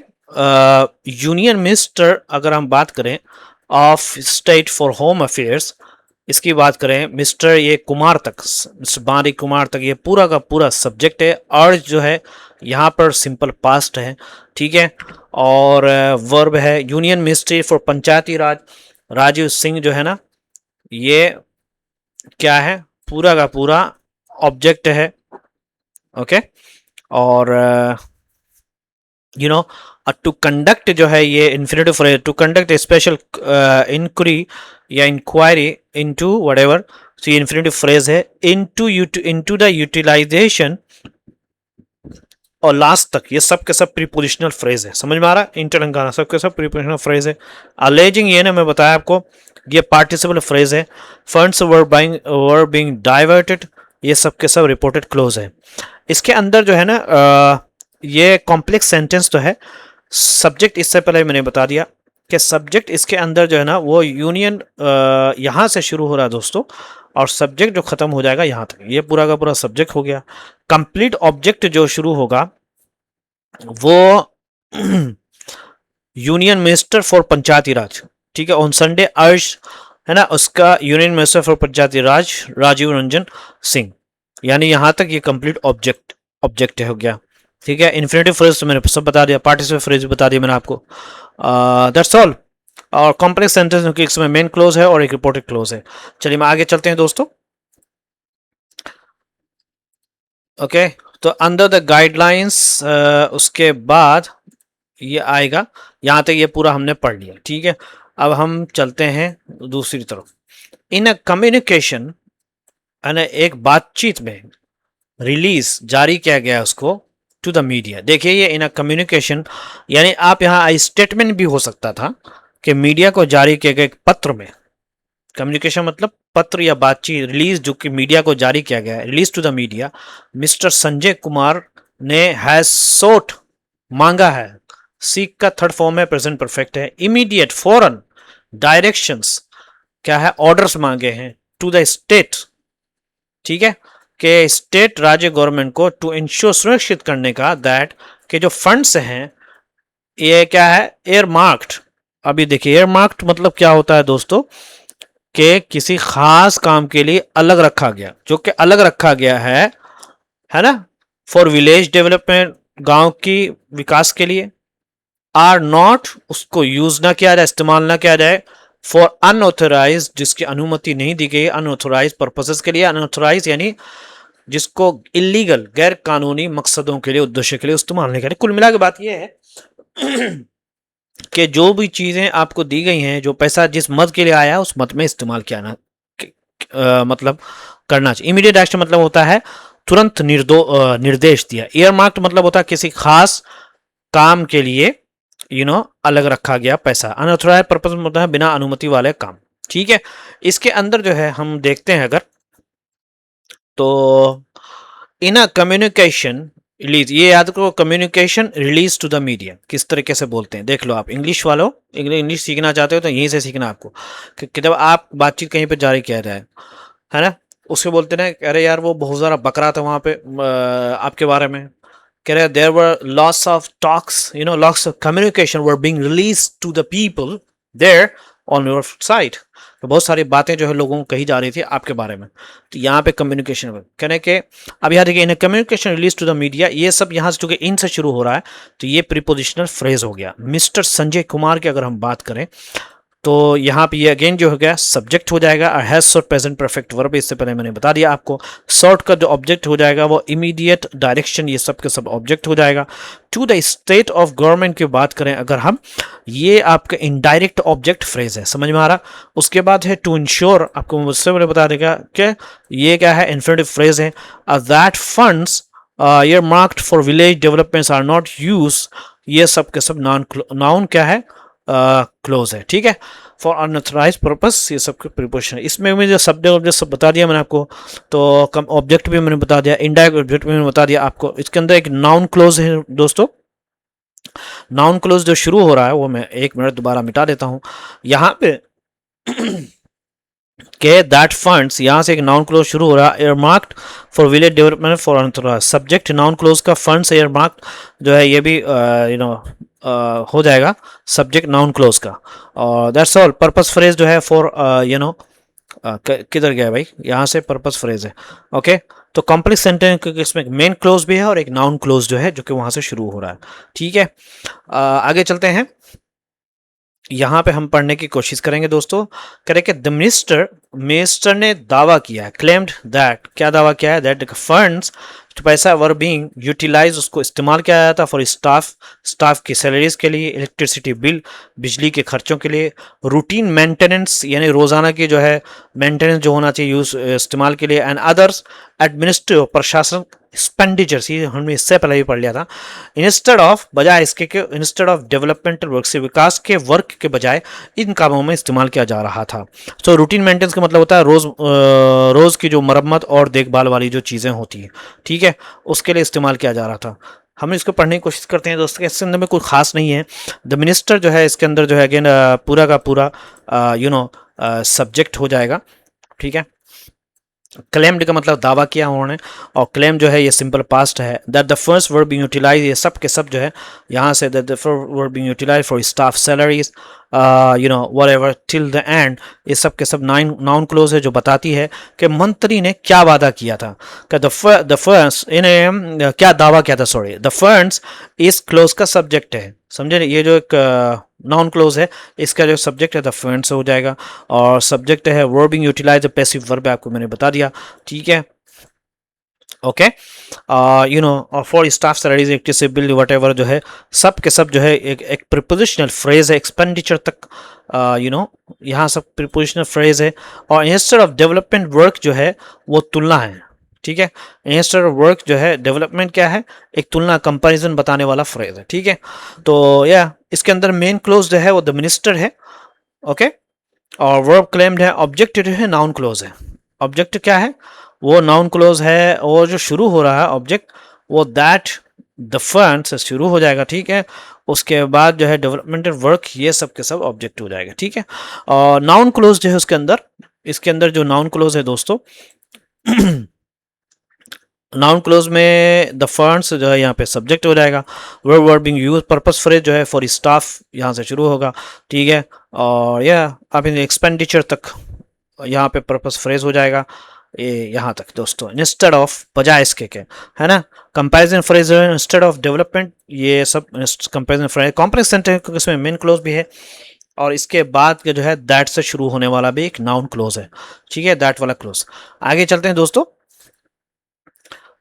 यूनियन मिनिस्टर अगर हम बात करें of state for home affairs, इसकी बात करें मिस्टर ये कुमार तक, मिस्टर बारी कुमार तक ये पूरा का पूरा सब्जेक्ट है। और जो है यहाँ पर सिंपल पास्ट है, ठीक है, और वर्ब है। यूनियन मिनिस्ट्री फॉर पंचायती राज राजीव सिंह जो है ना, ये क्या है, पूरा का पूरा ऑब्जेक्ट है। ओके, और टू कंडक्ट जो है ये infinitive phrase, to conduct a special inquiry या इंक्वायरी इनटू व्हाटएवर, तो ये इन्फिनेटिव फ्रेज है। इनटू द यूटिलाइजेशन और लास्ट तक ये सब के सब प्रीपोजिशनल फ्रेज है। समझ में आ रहा है? इन तेलंगाना सब के सब प्रीपोजिशनल फ्रेज है। अलेजिंग ये ना मैं बताया आपको, ये पार्टिसिपल फ्रेज है। फंड्स वर बीइंग डाइवर्टेड, ये सब के सब रिपोर्टेड क्लोज है। इसके अंदर जो है ना ये कॉम्प्लेक्स सेंटेंस तो है। सब्जेक्ट इससे पहले मैंने बता दिया कि सब्जेक्ट इसके अंदर जो है ना वो यूनियन यहाँ से शुरू हो रहा है दोस्तों, और सब्जेक्ट जो खत्म हो जाएगा यहाँ तक, ये पूरा का पूरा सब्जेक्ट हो गया। कंप्लीट ऑब्जेक्ट जो शुरू होगा वो यूनियन मिनिस्टर फॉर पंचायती राज, ठीक है, ऑन संडे अर्ज है ना, उसका यूनियन मिनिस्टर फॉर पंचायती राज राजीव रंजन सिंह, यानी यहां तक ये कंप्लीट ऑब्जेक्ट हो गया। ठीक है, इन्फिनेटिव फ्रेज तो मैंने सब बता दिया, पार्टिसिपल फ्रेज बता दिया मैंने आपको, दैट्स ऑल। और कॉम्प्लेक्स सेंटेंस क्योंकि इसमें मेन क्लोज है और एक रिपोर्टेड क्लोज है। चलिए मैं आगे चलते हैं दोस्तों। ओके, तो अंडर द गाइडलाइंस उसके बाद ये आएगा, यहां तक ये पूरा हमने पढ़ लिया। ठीक है, अब हम चलते हैं दूसरी तरफ। इन अ कम्युनिकेशन, एक बातचीत में रिलीज जारी किया गया उसको टू द मीडिया। देखिए ये इन अ कम्युनिकेशन, यानी आप यहाँ स्टेटमेंट भी हो सकता था कि मीडिया को जारी किए गए पत्र में, कम्युनिकेशन मतलब पत्र या बातचीत, रिलीज जो कि मीडिया को जारी किया गया है, release to the media. Mr Sanjay Kumar ने हैज सोट मांगा है, सीक का थर्ड फॉर्म है, प्रेजेंट परफेक्ट है। इमीडिएट फौरन, डायरेक्शंस क्या है, ऑर्डर्स मांगे हैं टू द स्टेट, ठीक है, कि स्टेट राज्य गवर्नमेंट को टू इंश्योर सुनिश्चित करने का दैट के जो फंड्स हैं ये क्या है, एयर मार्क्ड। अभी देखिए एयर मार्क्ड मतलब क्या होता है दोस्तों, कि किसी खास काम के लिए अलग रखा गया, जो कि अलग रखा गया है ना, फॉर विलेज डेवलपमेंट, गांव की विकास के लिए। आर नॉट, उसको यूज ना किया जाए, इस्तेमाल ना किया जाए। फॉर अनऑथोराइज, जिसकी अनुमति नहीं दी गई, अनऑथोराइज पर्पसेस के लिए। अनऑथोराइज यानी जिसको इलीगल, गैर कानूनी मकसदों के लिए, उद्देश्य के लिए इस्तेमाल नहीं करें। कुल मिला के बात यह है कि जो भी चीजें आपको दी गई हैं, जो पैसा जिस मद के लिए आया उस मद में इस्तेमाल किया ना, मतलब करना चाहिए। इमीडिएट एक्शन मतलब होता है तुरंत निर्देश दिया। ईयर मार्क्ड मतलब होता है किसी खास काम के लिए अलग रखा गया पैसा। अनऑथोराइज पर्पस में होता है बिना अनुमति वाले काम। ठीक है, इसके अंदर जो है हम देखते हैं अगर, तो इन अ कम्युनिकेशन रिलीज, ये याद करो, communication release to the media किस तरीके से बोलते हैं, देख लो आप इंग्लिश वालों, इंग्लिश सीखना चाहते हो तो यहीं से सीखना आपको, कि जब आप बातचीत कहीं पे जारी किया जाए है ना, उसके बोलते ना, अरे यार वो बहुत ज़्यादा बकरा था वहाँ पे आपके बारे में, कह रहे there were lots of talks, lots of communication were being release to the people there on your side. तो बहुत सारी बातें जो है लोगों को कही जा रही थी आपके बारे में, तो यहाँ पे कम्युनिकेशन कहने के, अब यहाँ देखिए in communication release to the media, ये सब यहाँ से चूंकि इन से शुरू हो रहा है तो ये प्रीपोजिशनल फ्रेज हो गया। मिस्टर संजय कुमार की अगर हम बात करें तो यहाँ पे ये अगेन जो हो गया सब्जेक्ट हो जाएगा, और has sort present perfect verb, इससे पहले मैंने बता दिया आपको। सॉर्ट का जो ऑब्जेक्ट हो जाएगा वो इमीडिएट, डायरेक्शन, ये सब के सब ऑब्जेक्ट हो जाएगा। To the state of government की बात करें अगर हम, ये आपका इनडायरेक्ट ऑब्जेक्ट फ्रेज है, समझ में आ रहा। उसके बाद है टू इंश्योर, आपको मुझसे पहले बता देगा कि ये क्या है, इन्फिनेटिव फ्रेज है। That funds earmarked for village developments are not use, ये सब के सब नाउन क्या है, क्लोज है। ठीक है, फॉर अनऑथराइज पर्पस, ये सब प्रीपोजिशन। इसमें मुझे सब्जेक्ट सब बता दिया मैंने आपको, तो कम ऑब्जेक्ट भी मैंने बता दिया, इनडायरेक्ट ऑब्जेक्ट भी मैंने बता दिया आपको। इसके अंदर एक नाउन क्लोज है दोस्तों, नाउन क्लोज जो शुरू हो रहा है वो मैं एक मिनट दोबारा मिटा देता हूं। यहाँ पे के दैट फंड्स, यहाँ से एक नाउन क्लोज शुरू हो रहा है, earmarked for village development for अंतरा, सब्जेक्ट नाउन क्लोज का फंड्स एयरमार्क्ड जो है ये भी हो जाएगा सब्जेक्ट नाउन क्लोज का। और दैट्स ऑल। पर्पस फ्रेज जो है फॉर किधर गया भाई, यहाँ से पर्पस फ्रेज है। ओके, तो कॉम्प्लेक्स सेंटेंस इसमें मेन क्लोज भी है और एक नाउन क्लोज जो है जो कि वहां से शुरू हो रहा है। ठीक है, आगे चलते हैं। यहां पे हम पढ़ने की कोशिश करेंगे दोस्तों। कह रहे कि द मिनिस्टर, मिनिस्टर ने दावा किया है, क्लेम्ड दैट, क्या दावा किया है, दैट फंड्स, तो पैसा वर बीइंग यूटिलाइज, उसको इस्तेमाल किया जाता फॉर स्टाफ, स्टाफ की सैलरीज के लिए, इलेक्ट्रिसिटी बिल, बिजली के खर्चों के लिए, रूटीन मेंटेनेंस यानी रोजाना की जो है मेंटेनेंस जो होना चाहिए यूज इस्तेमाल के लिए, एंड अदर्स एडमिनिस्ट्रेटिव प्रशासन एक्सपेंडिचर्स, ये हमने इससे पहले भी पढ़ लिया था। इंस्टेड ऑफ, बजाय इसके के, इंस्टेड ऑफ डेवलपमेंटल वर्क से, विकास के वर्क के बजाय इन कामों में इस्तेमाल किया जा रहा था। तो रूटीन मेंटेनेंस का मतलब होता है रोज की जो मरम्मत और देखभाल वाली जो चीजें होती है, ठीक है, उसके लिए इस्तेमाल किया जा रहा था। हम इसको पढ़ने की कोशिश करते हैं दोस्तों। इसके अंदर में कोई खास नहीं है। द मिनिस्टर जो है इसके अंदर जो है अगेन पूरा का पूरा सब्जेक्ट हो जाएगा। ठीक है, क्लेम्ड का मतलब दावा किया उन्होंने, और क्लेम जो है ये सिंपल पास्ट है। That the first verb being utilize, ये सब के सब जो है यहाँ से that the first verb being utilize for staff salaries whatever till the end, ये सब के सब नाउन क्लोज है जो बताती है कि मंत्री ने क्या वादा किया था। कि द फर्स्ट इन्हें क्या दावा किया था, सॉरी, द फर्स्ट इस क्लोज का सब्जेक्ट है, समझे, ये जो एक नाउन क्लोज है इसका जो सब्जेक्ट है द फंड्स हो जाएगा, और सब्जेक्ट है वर्बिंग यूटिलाइज, पैसिव वर्ब आपको मैंने बता दिया। ठीक है, ओके, और for staff salaries, electricity bill, what ever जो है सब के सब जो है एक प्रिपोजिशनल फ्रेज है, एक्सपेंडिचर तक यहाँ सब प्रिपोजिशनल फ्रेज है। और इंस्टेड ऑफ डेवलपमेंट वर्क जो है वो तुलना है। ठीक है, इंस्टेड ऑफ वर्क जो है डेवलपमेंट क्या है, एक तुलना, कंपैरिजन बताने वाला फ्रेज है। ठीक है, तो या इसके अंदर मेन क्लोज जो है वो द मिनिस्टर है। ओके, और वर्ब क्लेम्ड है, ऑब्जेक्ट जो है नाउन क्लोज है। ऑब्जेक्ट क्या है, वो नाउन क्लोज है, और जो शुरू हो रहा है ऑब्जेक्ट वो दैट द फंड से शुरू हो जाएगा। ठीक है, उसके बाद जो है डेवलपमेंटल वर्क, ये सब के सब ऑब्जेक्ट हो जाएगा। ठीक है, और नाउन क्लोज जो है उसके अंदर, इसके अंदर जो नाउन क्लोज है दोस्तों नाउन क्लोज में द फंड्स जो है यहाँ पे सब्जेक्ट हो जाएगा। वर्ब वर्बिंग यूज, पर्पस फ्रेज जो है फॉर स्टाफ यहाँ से शुरू होगा। ठीक है, और यह आप एक्सपेंडिचर तक यहाँ पे पर्पस फ्रेज हो जाएगा, ये यहाँ तक दोस्तों। इंस्टेड ऑफ, बजाय इसके के, है ना, comparison phrase instead of development, ये सब कंपैरिजन फ्रेज। कॉम्प्लेक्स सेंटेंस इसमें मेन क्लोज भी है, और इसके बाद के जो है दैट से शुरू होने वाला भी एक नाउन क्लोज है। ठीक है, दैट वाला क्लोज। आगे चलते हैं दोस्तों,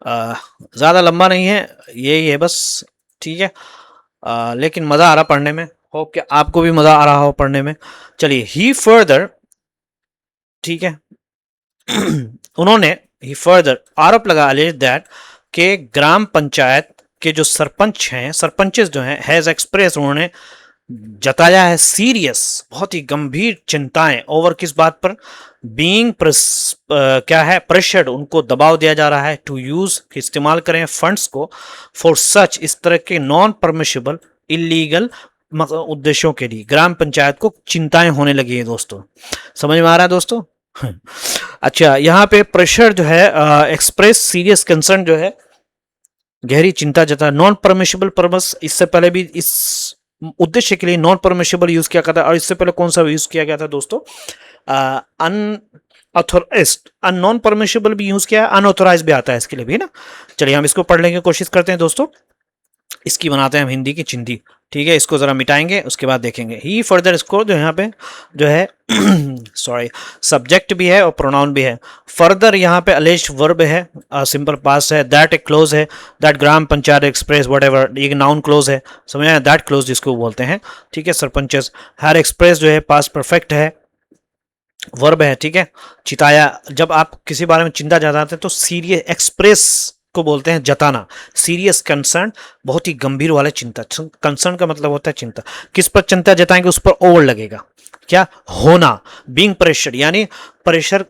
ज़्यादा लंबा नहीं है, यही है बस। ठीक है, लेकिन मज़ा आ रहा पढ़ने में, होप कि आपको भी मज़ा आ रहा हो पढ़ने में। चलिए, ही फर्दर, ठीक है उन्होंने, ही फर्दर आरोप लगा, अलेज दैट, के ग्राम पंचायत के जो सरपंच हैं, सरपंचेस जो हैं, हैज एक्सप्रेस, उन्होंने जताया है, सीरियस, बहुत ही गंभीर चिंताएं, ओवर किस बात पर, बीइंग क्या है, प्रेशर्ड, उनको दबाव दिया जा रहा है, टू यूज, इस्तेमाल करें फंड्स को, फॉर सच, इस तरह के नॉन परमिशेबल इलीगल उद्देश्यों के लिए। ग्राम पंचायत को चिंताएं होने लगी है दोस्तों, समझ में आ रहा है दोस्तों अच्छा, यहाँ पे प्रेशर जो है, एक्सप्रेस सीरियस कंसर्न जो है, गहरी चिंता जता, नॉन परमिशेबल पर्पस, इससे पहले भी इस उद्देश्य के लिए नॉन परमिशेबल यूज किया गया था, और इससे पहले कौन सा यूज किया गया था दोस्तों, अनऑथोराइज्ड, नॉन परमिशेबल भी यूज किया, अनऑथोराइज भी आता है इसके लिए भी ना। चलिए हम इसको पढ़ने की कोशिश करते हैं दोस्तों, इसकी बनाते हैं हम हिंदी की चिंदी। ठीक है, इसको जरा मिटाएंगे, उसके बाद देखेंगे। ही फर्दर, इसको जो यहाँ पे जो है सॉरी, सब्जेक्ट भी है और प्रोनाउन भी है। फर्दर यहाँ पे अलेज्ड वर्ब है, सिंपल पास्ट है। दैट एक क्लोज है, that gram panchayat express what ever, ये नाउन क्लोज है, समझ आया, दैट क्लोज जिसको बोलते हैं। ठीक है, सरपंचेस। हर एक्सप्रेस जो है पास्ट परफेक्ट है, वर्ब है। ठीक है, चिताया, जब आप किसी बारे में चिंता जताते हैं तो सीरियस, एक्सप्रेस को बोलते हैं जताना, सीरियस कंसर्न, बहुत ही गंभीर वाला चिंता। कंसर्न का मतलब होता है चिंता, किस पर चिंता जताएंगे, उस पर ओवर लगेगा, क्या होना, बीइंग प्रेशर, यानी प्रेशर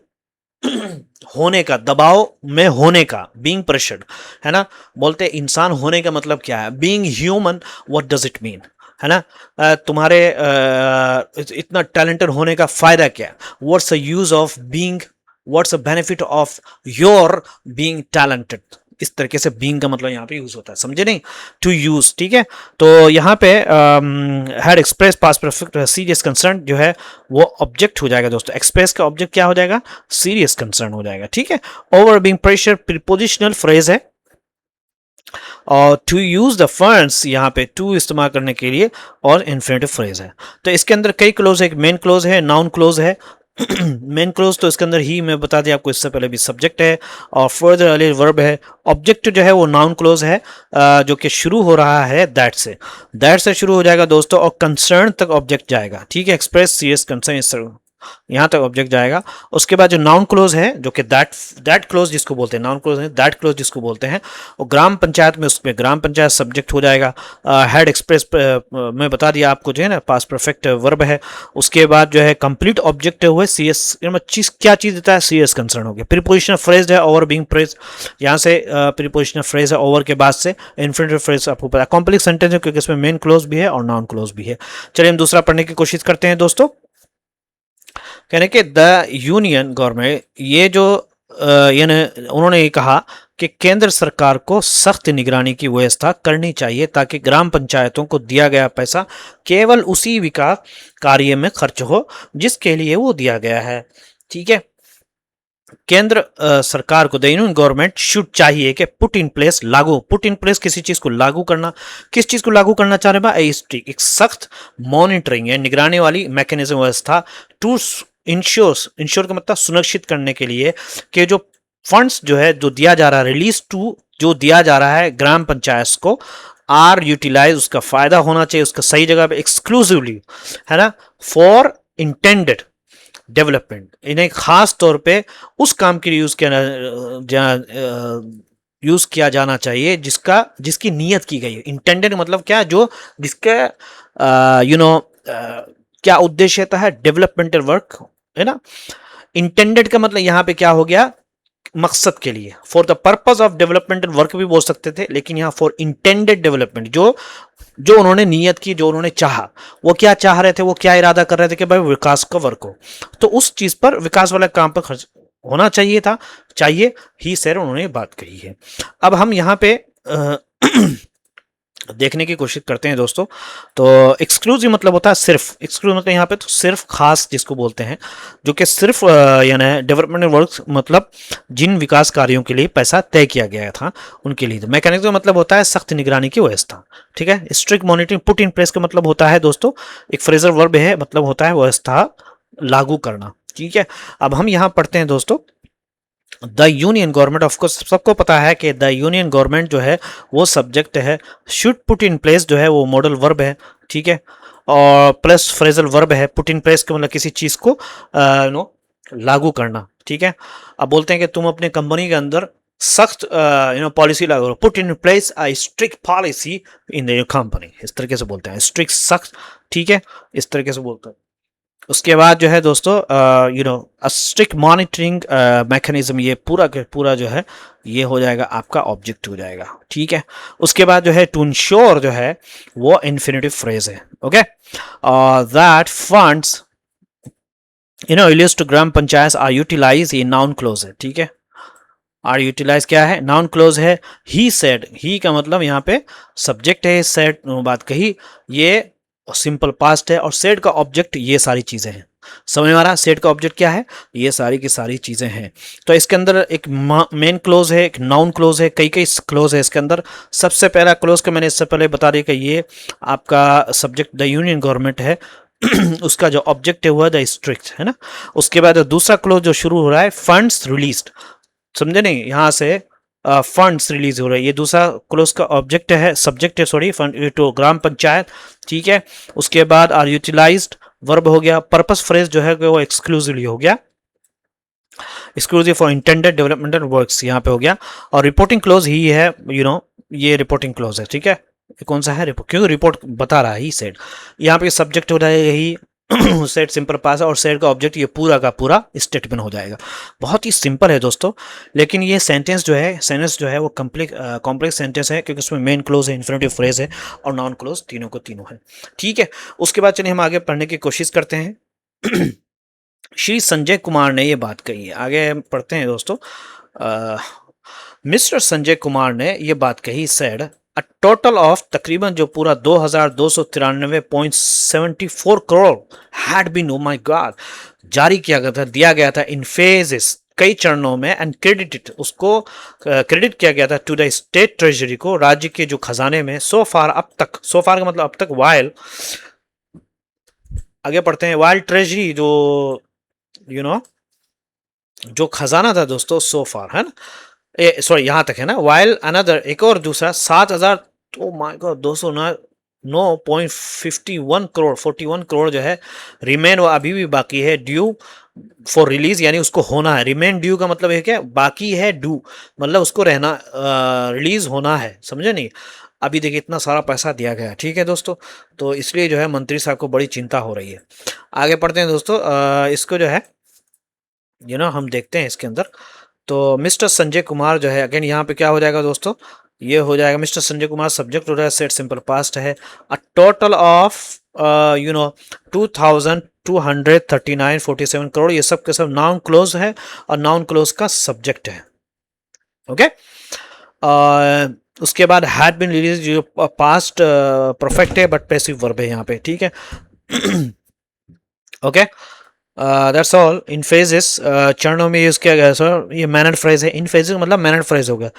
होने का, दबाव में होने का, बीइंग प्रेशर्ड, है ना। बोलते इंसान होने का मतलब क्या है, being human, what does it mean, है ना। तुम्हारे इतना टैलेंटेड होने का फायदा क्या है, what's the use of being, what's the benefit of your being talented. इस तरीके से बीइंग का मतलब यहाँ पे यूज होता है, समझे नहीं, टू यूज, ठीक है। तो यहाँ पे had express past perfect serious concern जो है वो ऑब्जेक्ट हो जाएगा दोस्तों। एक्सप्रेस का ऑब्जेक्ट क्या हो जाएगा, सीरियस कंसर्न हो जाएगा, ठीक है। Over being pressure prepositional phrase है, और टू यूज द फंड्स यहाँ पे टू इस्तेमाल करने के लिए, और इन्फिनेटिव फ्रेज है। तो इसके अंदर कई क्लोज है, एक मेन क्लोज है, नाउन क्लोज है। मेन क्लोज तो इसके अंदर ही मैं बता दिया आपको, इससे पहले भी सब्जेक्ट है और फर्दर अली वर्ब है। ऑब्जेक्ट जो है वो नाउन क्लोज है, जो कि शुरू हो रहा है दैट से शुरू हो जाएगा दोस्तों, और कंसर्न तक ऑब्जेक्ट जाएगा, ठीक है। एक्सप्रेस सीरियस कंसर्न इस यहाँ तक ऑब्जेक्ट जाएगा। उसके बाद जो नाउन क्लोज है, जो कि दैट क्लोज जिसको बोलते हैं, नाउन क्लोज है दैट क्लोज जिसको बोलते हैं, और ग्राम पंचायत में उसमें ग्राम पंचायत सब्जेक्ट हो जाएगा। हेड एक्सप्रेस मैं बता दिया आपको, जो है ना पास्ट परफेक्ट वर्ब है। उसके बाद जो है कंप्लीट ऑब्जेक्ट हुए सी एस, चीज क्या चीज देता है, सी एस कंसर्न हो गया। प्रीपोजिशनल फ्रेज है ओवर बीइंग प्रेज, यहाँ से प्रीपोजिशनल फ्रेज है ओवर के बाद से इन्फिनेटिव फ्रेज आपको पता है। कॉम्प्लेक्स सेंटेंस है क्योंकि इसमें मेन क्लोज भी है और नाउन क्लोज भी है। चलिए हम दूसरा पढ़ने की कोशिश करते हैं दोस्तों। कहने के द यूनियन गवर्नमेंट, ये जो यानी उन्होंने ये कहा कि केंद्र सरकार को सख्त निगरानी की व्यवस्था करनी चाहिए ताकि ग्राम पंचायतों को दिया गया पैसा केवल उसी विकास कार्य में खर्च हो जिसके लिए वो दिया गया है, ठीक है। केंद्र सरकार को द यूनियन गवर्नमेंट शुड चाहिए कि पुट इन प्लेस, लागू, पुट इन प्लेस किसी चीज को लागू करना, किस चीज को लागू करना चाह रहे हैं, एक सख्त मॉनिटरिंग है, निगरानी वाली मैकेनिज्म व्यवस्था, टू इंश्योर का मतलब सुनिश्चित करने के लिए कि जो फंड्स जो है जो दिया जा रहा है, रिलीज टू जो दिया जा रहा है ग्राम पंचायत को, आर यूटिलाइज, उसका फायदा होना चाहिए उसका सही जगह पे, एक्सक्लूसिवली, है ना, फॉर इंटेंडेड डेवलपमेंट, इन्हें खास तौर पे उस काम के लिए यूज किया जाना चाहिए जिसकी नियत की गई है। इंटेंडेड मतलब क्या, जो जिसका क्या उद्देश्य है, डेवलपमेंटल वर्क, है ना। इंटेंडेड का मतलब यहां पे क्या हो गया, मकसद के लिए, for the purpose of developmental work भी बोल सकते थे, लेकिन यहां फॉर इंटेंडेड डेवलपमेंट, जो जो उन्होंने नियत की, जो उन्होंने चाहा, वो क्या चाह रहे थे, वो क्या इरादा कर रहे थे कि भाई विकास का वर्क हो, तो उस चीज पर, विकास वाले काम पर खर्च होना चाहिए था, चाहिए ही सर, उन्होंने बात कही है। अब हम यहाँ पे देखने की कोशिश करते हैं दोस्तों। तो एक्सक्लूसिव मतलब होता है सिर्फ, एक्सक्लूसिव मतलब यहाँ पे तो सिर्फ, खास जिसको बोलते हैं, जो कि सिर्फ यानी डेवलपमेंट वर्क मतलब जिन विकास कार्यों के लिए पैसा तय किया गया था उनके लिए। मैकेनिज्म का मतलब होता है सख्त निगरानी की व्यवस्था, ठीक है। Strict monitoring, put in place का मतलब होता है दोस्तों, एक फ्रेजल वर्ब है, मतलब होता है व्यवस्था लागू करना, ठीक है। अब हम यहाँ पढ़ते हैं दोस्तों, द यूनियन गवर्नमेंट, ऑफकोर्स सबको पता है कि द यूनियन गवर्नमेंट जो है वो सब्जेक्ट है, शुड पुट इन प्लेस जो है वो मॉडल वर्ब है, ठीक है, और प्लस फ्रेजल वर्ब है। पुट इन प्लेस का मतलब किसी चीज को लागू करना, ठीक है। अब बोलते हैं कि तुम अपने कंपनी के अंदर सख्त पॉलिसी लागू करो, put in place a strict policy in the company, इस तरीके से बोलते हैं, स्ट्रिक्ट सख्त, ठीक है, इस तरीके से बोलते हैं। उसके बाद जो है दोस्तों स्ट्रिक्ट मॉनिटरिंग मैकेनिज्म, ये पूरा के पूरा जो है ये हो जाएगा आपका ऑब्जेक्ट हो जाएगा, ठीक है। उसके बाद जो है टू इंश्योर जो है वो इन्फिनेटिव फ्रेज है, okay. That funds release to gram panchayat are utilize, ये नाउन क्लोज है, ठीक है। आर यूटिलाइज क्या है, नाउन क्लोज है। ही सेड, ही का मतलब यहाँ पे सब्जेक्ट है, सेड बात कही, ये सिंपल पास्ट है, और सेड का ऑब्जेक्ट ये सारी चीजें हैं, समझ में आ रहा, सेड का ऑब्जेक्ट क्या है, ये सारी की सारी चीजें हैं। तो इसके अंदर एक मेन क्लोज है, एक नाउन क्लोज है, कई कई क्लोज है इसके अंदर। सबसे पहला क्लोज का मैंने इससे पहले बता दिया कि ये आपका सब्जेक्ट द यूनियन गवर्नमेंट है उसका जो ऑब्जेक्ट है वो है द स्ट्रिक्ट, है ना। उसके बाद दूसरा क्लोज जो शुरू हो रहा है, फंड्स रिलीज्ड, समझे नहीं, यहां से फंड्स रिलीज हो रहे हैं, ये दूसरा क्लोज का ऑब्जेक्ट है, सब्जेक्ट है, sorry, fund to gram panchayat, ठीक है। उसके बाद आर यूटिलाइज्ड वर्ब हो गया, पर्पस फ्रेज जो है वो एक्सक्लूसिवली हो गया, exclusive for intended developmental works यहाँ पे हो गया। और रिपोर्टिंग क्लोज ही है, ये रिपोर्टिंग क्लोज है, ठीक है। कौन सा है, क्योंकि रिपोर्ट बता रहा है ही सेड, यहाँ पे सब्जेक्ट हो रहा है यही सेट सिंपल पास है और सेट का ऑब्जेक्ट ये पूरा का पूरा स्टेटमेंट हो जाएगा। बहुत ही सिंपल है दोस्तों, लेकिन ये सेंटेंस जो है वो कॉम्प्लेक्स सेंटेंस है, क्योंकि उसमें मेन क्लोज है, इन्फिनेटिव फ्रेज है और नॉन क्लोज, तीनों को तीनों है। ठीक है, उसके बाद चलिए हम आगे पढ़ने की कोशिश करते हैं। श्री संजय कुमार ने ये बात कही है, आगे हम पढ़ते हैं दोस्तों। मिस्टर संजय कुमार ने ये बात कही, सेड अ टोटल ऑफ तकरीबन जो पूरा 2293.74 crore had been, oh my god, जारी किया गया था, दिया गया था इन फेजेस, कई चरणों में, एंड क्रेडिटेड, उसको क्रेडिट किया गया था टू द स्टेट ट्रेजरी को, राज्य के जो खजाने में, सो फार, अब तक, सो फार का मतलब अब तक, वाइल, आगे पढ़ते हैं, वाइल ट्रेजरी जो यू you नो know, जो खजाना था दोस्तों, सो फार है ना, सॉरी यहाँ तक है ना, वाइल अनदर, एक और दूसरा 7,000, ओ माय गॉड, 209.51 करोड़, 41 करोड़ जो है रिमेन, वो अभी भी बाकी है, ड्यू फॉर रिलीज, यानी उसको होना है। रिमेन ड्यू का मतलब है क्या, बाकी है, ड्यू मतलब उसको रहना, रिलीज होना है, समझे नहीं। अभी देखिए इतना सारा पैसा दिया गया, ठीक है दोस्तों, तो इसलिए जो है मंत्री साहब को बड़ी चिंता हो रही है। आगे पढ़ते हैं दोस्तों, इसको जो है हम देखते हैं इसके अंदर। तो मिस्टर संजय कुमार जो है, अगेन यहाँ पे क्या हो जाएगा दोस्तों, ये हो जाएगा मिस्टर संजय कुमार, सब्जेक्ट हो रहा है, सेट सिंपल पास्ट है, अ टोटल ऑफ 2239.47 करोड़, ये सब के सब नाउन क्लोज है और नाउन क्लोज का सब्जेक्ट है। ओके, उसके बाद हैड बीन रिलीज, जो पास्ट परफेक्ट है बट पैसिव वर्ब है यहाँ पे, ठीक है। Okay, that's all. In phases, चरणों में यूज किया गया सर, ये मैनर्ड फ्रेज है, इन फेजेस मतलब मैनर्ड फ्रेज हो गया।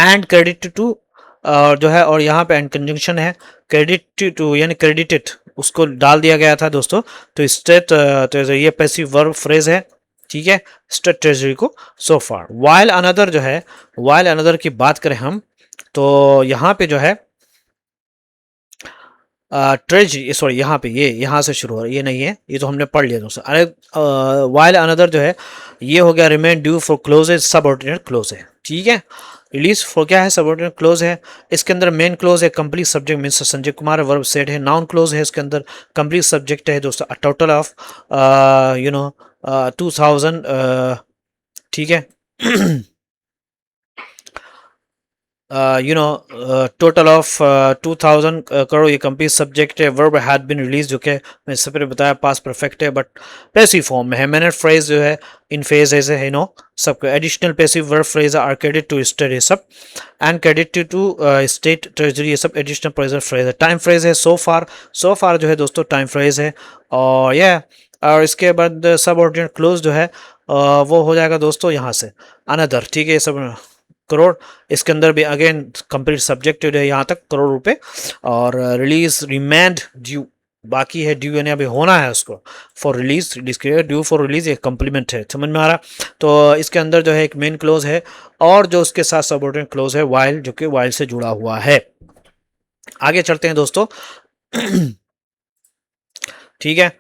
एंड क्रेडिट टू, जो है, और यहाँ पे एंड कंजंक्शन है, क्रेडिट टू यानी क्रेडिटेड, उसको डाल दिया गया था दोस्तों, तो स्टेट, तो ये पैसिव वर्ब फ्रेज है, ठीक है, स्टेट ट्रेजरी को, सो फार। वाइल अनदर जो है, वाइल अनदर की बात करें हम, तो यहाँ पे जो है ट्रेजरी, सॉरी यहाँ पे ये यहाँ से शुरू हो रहा है, ये नहीं है, ये तो हमने पढ़ लिया दोस्तों। अरे वाइल अनदर जो है ये हो गया remain due for clauses, subordinate clause है, ठीक है। रिलीज फॉर क्या है, सबऑर्डिनेट क्लोज है। इसके अंदर मेन क्लोज है, complete subject mister Sanjay Kumar, verb set है। नाउन क्लोज है, इसके अंदर कंप्लीट सब्जेक्ट है दोस्तों, टोटल ऑफ 2000, ठीक है। टोटल ऑफ 2000 करोड़, ये कंप्लीट सब्जेक्ट है। वर्ब हैड बीन रिलीज, जो कि मैं इससे पहले बताया पास परफेक्ट है बट पैसिव फॉर्म में है। मैनर फ्रेज जो है इन फेज ऐसे है, सब additional passive verb phrase are credit to state, ये सब, and credit to state treasury, ये सब एडिशनल प्रेजर फ्रेज है। टाइम फ्रेज है सो फार, सो फार जो है दोस्तों टाइम फ्रेज है। और यह, और इसके बाद सब ऑर्डिनेट क्लोज जो है वो हो जाएगा दोस्तों यहाँ से अनदर, ठीक है, ये सब करोड़। इसके अंदर भी अगेन कंप्लीट सब्जेक्ट है यहाँ तक, करोड़ रुपए। और रिलीज रिमेंड ड्यू, बाकी है, ड्यू यानी अभी होना है उसको, for release, due for release एक कम्प्लीमेंट है, समझ में आ रहा। तो इसके अंदर जो है एक मेन क्लोज है और जो उसके साथ सबऑर्डिनेट क्लोज है वाइल, जो कि वाइल से जुड़ा हुआ है। आगे चलते हैं दोस्तों। ठीक है,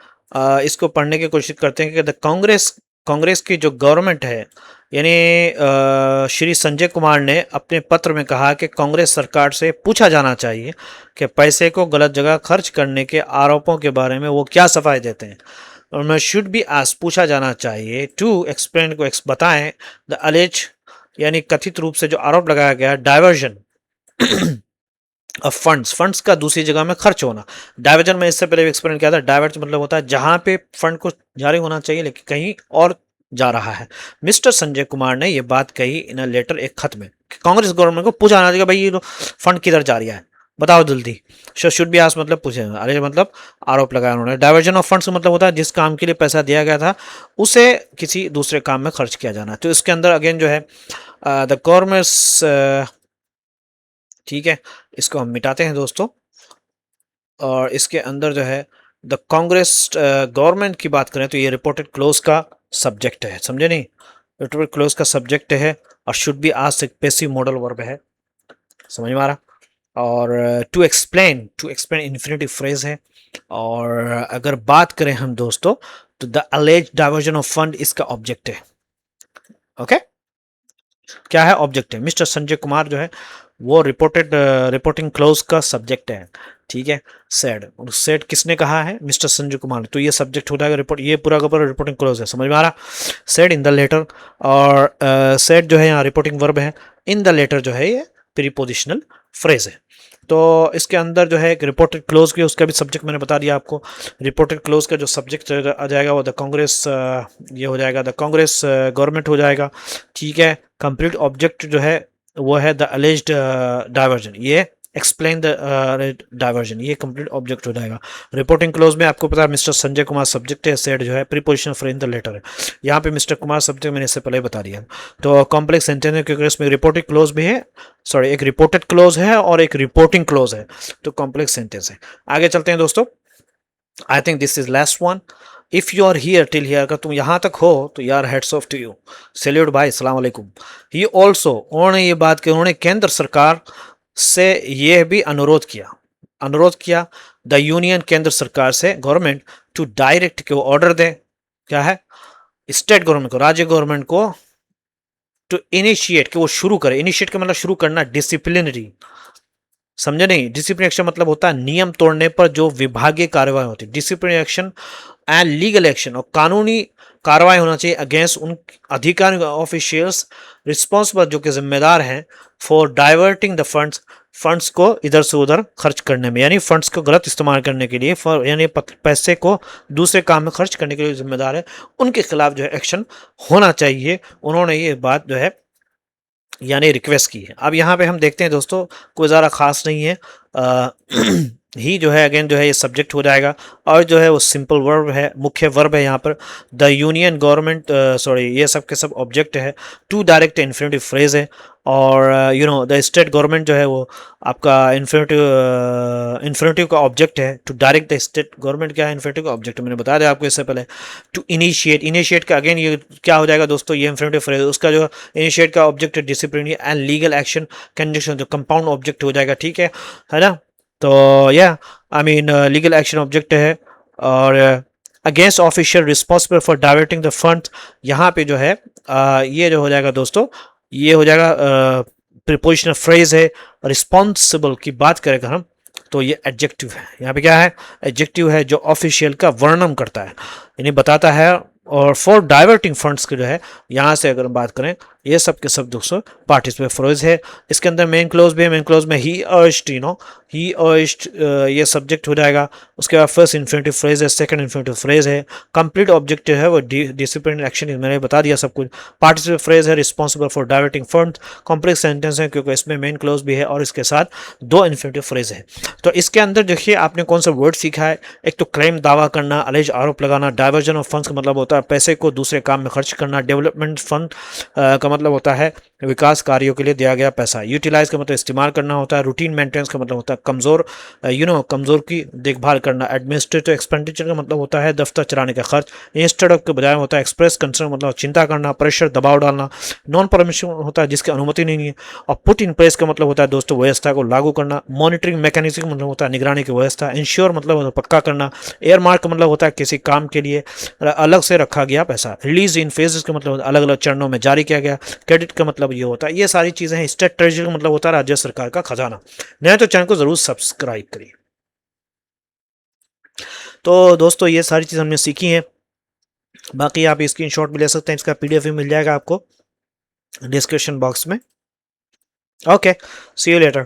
इसको पढ़ने की कोशिश करते हैं कि द कांग्रेस की जो गवर्नमेंट है, यानी श्री संजय कुमार ने अपने पत्र में कहा कि कांग्रेस सरकार से पूछा जाना चाहिए कि पैसे को गलत जगह खर्च करने के आरोपों के बारे में वो क्या सफाई देते हैं। और मैं शुड बी आस्क्ड, पूछा जाना चाहिए, टू एक्सप्लेन, को बताएं, द अलेज यानी कथित रूप से जो आरोप लगाया गया, डाइवर्जन फंड्स का दूसरी जगह में खर्च होना। डाइवर्जन में इससे पहले एक्सप्लेन किया था, डाइवर्ज मतलब होता है जहां पे फंड को जारी होना चाहिए लेकिन कहीं और जा रहा है। मिस्टर संजय कुमार ने यह बात कही इन लेटर, एक खत में, कांग्रेस गवर्नमेंट को पूछा जाना चाहिए भाई ये फंड किधर जा रहा है, बताओ जल्दी। शुड बी आस्क्ड मतलब पूछे, अरे मतलब आरोप लगाया उन्होंने। डाइवर्जन ऑफ फंड्स मतलब होता है जिस काम के लिए पैसा दिया गया था उसे किसी दूसरे काम में खर्च किया जाना। तो इसके अंदर अगेन जो है द गवर्नमेंट्स, ठीक है, इसको हम मिटाते हैं दोस्तों। और इसके अंदर जो है द कांग्रेस गवर्नमेंट की बात करें तो ये रिपोर्टेड क्लोज का सब्जेक्ट है, समझे नहीं, रिपोर्टेड क्लोज का सब्जेक्ट है। और शुड बी आस्क्ड एक पैसिव मॉडल वर्ब है, समझ में आ रहा। और टू एक्सप्लेन इन्फिनेटिव फ्रेज है। और अगर बात करें हम दोस्तों तो the allege diversion of fund इसका ऑब्जेक्ट है। ओके, क्या है ऑब्जेक्ट है, मिस्टर संजय कुमार जो है वो रिपोर्टिंग क्लोज का सब्जेक्ट है। ठीक है। सेड, सेड किसने कहा है? मिस्टर संजय कुमार ने। तो ये सब्जेक्ट हो जाएगा रिपोर्ट, ये पूरा का पूरा रिपोर्टिंग क्लोज है, समझ में आ रहा? सेड इन द लेटर, और सेड जो है यहाँ रिपोर्टिंग वर्ब है, इन द लेटर जो है ये प्रीपोजिशनल फ्रेज है। तो इसके अंदर जो है एक रिपोर्टेड क्लोज की, उसका भी सब्जेक्ट मैंने बता दिया आपको। रिपोर्टेड क्लोज का जो सब्जेक्ट आ जाएगा वो द कांग्रेस, ये हो जाएगा द कांग्रेस गवर्नमेंट हो जाएगा, ठीक है। कंप्लीट ऑब्जेक्ट जो है वो है द अलेज्ड डाइवर्जन, ये एक्सप्लेन द डाइवर्जन, ये कंप्लीट ऑब्जेक्ट हो जाएगा। रिपोर्टिंग क्लोज में आपको पता है मिस्टर संजय कुमार सब्जेक्ट है, सेड जो है preposition phrase in the letter है। यहाँ पे मिस्टर कुमार सब्जेक्ट मैंने इससे पहले बता दिया। तो कॉम्प्लेक्स सेंटेंस है क्योंकि इसमें रिपोर्टिंग क्लोज भी है, सॉरी एक रिपोर्टेड क्लोज है और एक रिपोर्टिंग क्लोज है, तो कॉम्प्लेक्स सेंटेंस है। आगे चलते हैं दोस्तों, I think this is last one. If you are here till here, अगर तुम यहां तक हो तो यार hats off to you, salute भाई, सलाम वालेकुम। ही ऑल्सो, उन्होंने ये बात की, उन्होंने केंद्र सरकार से यह भी अनुरोध किया द यूनियन, केंद्र सरकार से, गवर्नमेंट टू डायरेक्ट, के वो ऑर्डर दे, क्या है, स्टेट गवर्नमेंट को, राज्य गवर्नमेंट को, टू इनिशिएट, कि वो शुरू करे, इनिशिएट का मतलब शुरू करना, डिसिप्लिनरी, समझे नहीं? डिसिप्लिन एक्शन मतलब होता है नियम तोड़ने पर जो विभागीय कार्रवाई होती है, discipline action and legal action, और कानूनी कार्रवाई होना चाहिए अगेंस्ट उन अधिकारी ऑफिशियल्स रिस्पॉन्सिबल, जो कि जिम्मेदार हैं, फॉर डाइवर्टिंग द फंड्स को इधर से उधर खर्च करने में, यानी फंड्स को गलत इस्तेमाल करने के लिए, यानी पैसे को दूसरे काम में खर्च करने के लिए जिम्मेदार है, उनके खिलाफ जो है एक्शन होना चाहिए। उन्होंने ये बात जो है यानी रिक्वेस्ट की है। अब यहाँ पे हम देखते हैं दोस्तों, कोई ज़्यादा खास नहीं है, ही जो है अगेन जो है ये सब्जेक्ट हो जाएगा, और जो है वो सिंपल वर्ब है, मुख्य वर्ब है यहाँ पर। द यूनियन गवर्नमेंट, सॉरी ये सब के सब ऑब्जेक्ट है। टू डायरेक्ट इन्फिनेटिव फ्रेज है, और you know the state government जो है वो आपका इन्फिनेटिव का ऑब्जेक्ट है। To direct the state government क्या है? इन्फिनेटिव का ऑब्जेक्ट, मैंने बता दिया आपको इससे पहले। टू इनिशिएट का अगेन ये क्या हो जाएगा दोस्तों? ये इन्फिनेटिव फ्रेज, उसका जो इनिशिएट का ऑब्जेक्ट है discipline and legal action condition, जो कंपाउंड ऑब्जेक्ट हो जाएगा, ठीक है ना? तो या I mean legal action object है, और against official responsible for diverting the fund, यहाँ पे जो है ये जो हो जाएगा दोस्तों, ये हो जाएगा प्रीपोजिशनल फ्रेज है। रिस्पॉन्सिबल की बात करें अगर हम, तो ये एडजेक्टिव है, यहाँ पे क्या है? एडजेक्टिव है, जो ऑफिशियल का वर्णन करता है, यानी बताता है। और फॉर डाइवर्टिंग फंड्स के जो है, यहाँ से अगर हम बात करें, ये सब के सब दोस्तों पार्टिसिपेट फ्रेज है। इसके अंदर मेन क्लोज भी है, मेन क्लोज में he urged, you know he urged, ये सब्जेक्ट हो जाएगा। उसके बाद फर्स्ट इन्फिनेटिव फ्रेज है, सेकंड इन्फिनेटिव फ्रेज है। कंप्लीट ऑब्जेक्ट है वो डिसिप्लिन एक्शन, मैंने बता दिया सब कुछ। पार्टिसिपेट फ्रेज है, responsible for diverting fund. Complex sentence है क्योंकि इसमें मेन क्लोज भी है और इसके साथ दो इन्फिनेटिव फ्रेज है। तो इसके अंदर देखिए आपने कौन सा वर्ड सीखा है। एक तो क्लेम, दावा करना, अलेज, आरोप लगाना। डाइवर्जन ऑफ फंड्स का मतलब होता है पैसे को दूसरे काम में खर्च करना। डेवलपमेंट फंड का मतलब होता है विकास कार्यों के लिए दिया गया पैसा। यूटिलाइज का मतलब इस्तेमाल करना होता है। रूटीन मेंटेनेंस का मतलब होता है कमजोर, कमजोर की देखभाल करना। एडमिनिस्ट्रेटिव एक्सपेंडिचर का मतलब होता है दफ्तर चलाने का खर्च। इंस्टेड ऑफ के बजाय होता है एक्सप्रेस कंसर्न, मतलब चिंता करना, प्रेशर, दबाव डालना। नॉन परमिशन होता है जिसकी अनुमति नहीं है। और पुट इन प्लेस का मतलब होता है दोस्तों व्यवस्था को लागू करना। मॉनिटरिंग मैकेनिज्म का मतलब होता है निगरानी की व्यवस्था। इंश्योर मतलब होता है पक्का करना। एयर मार्क का मतलब होता है किसी काम के लिए अलग से रखा गया पैसा। रिलीज इन फेजेस का मतलब अलग अलग चरणों में जारी किया गया। क्रेडिट का मतलब ये होता है, ये सारी चीजें हैं। स्टेट ट्रेजरी का मतलब होता है राज्य सरकार का खजाना। नहीं तो चैनल को जरूर सब्सक्राइब करिए। तो दोस्तों ये सारी चीज़ हमने सीखी हैं। बाकी आप स्क्रीनशॉट भी ले सकते हैं, इसका पीडीएफ भी मिल जाएगा आपको डिस्क्रिप्शन बॉक्स में। Okay, see you letter.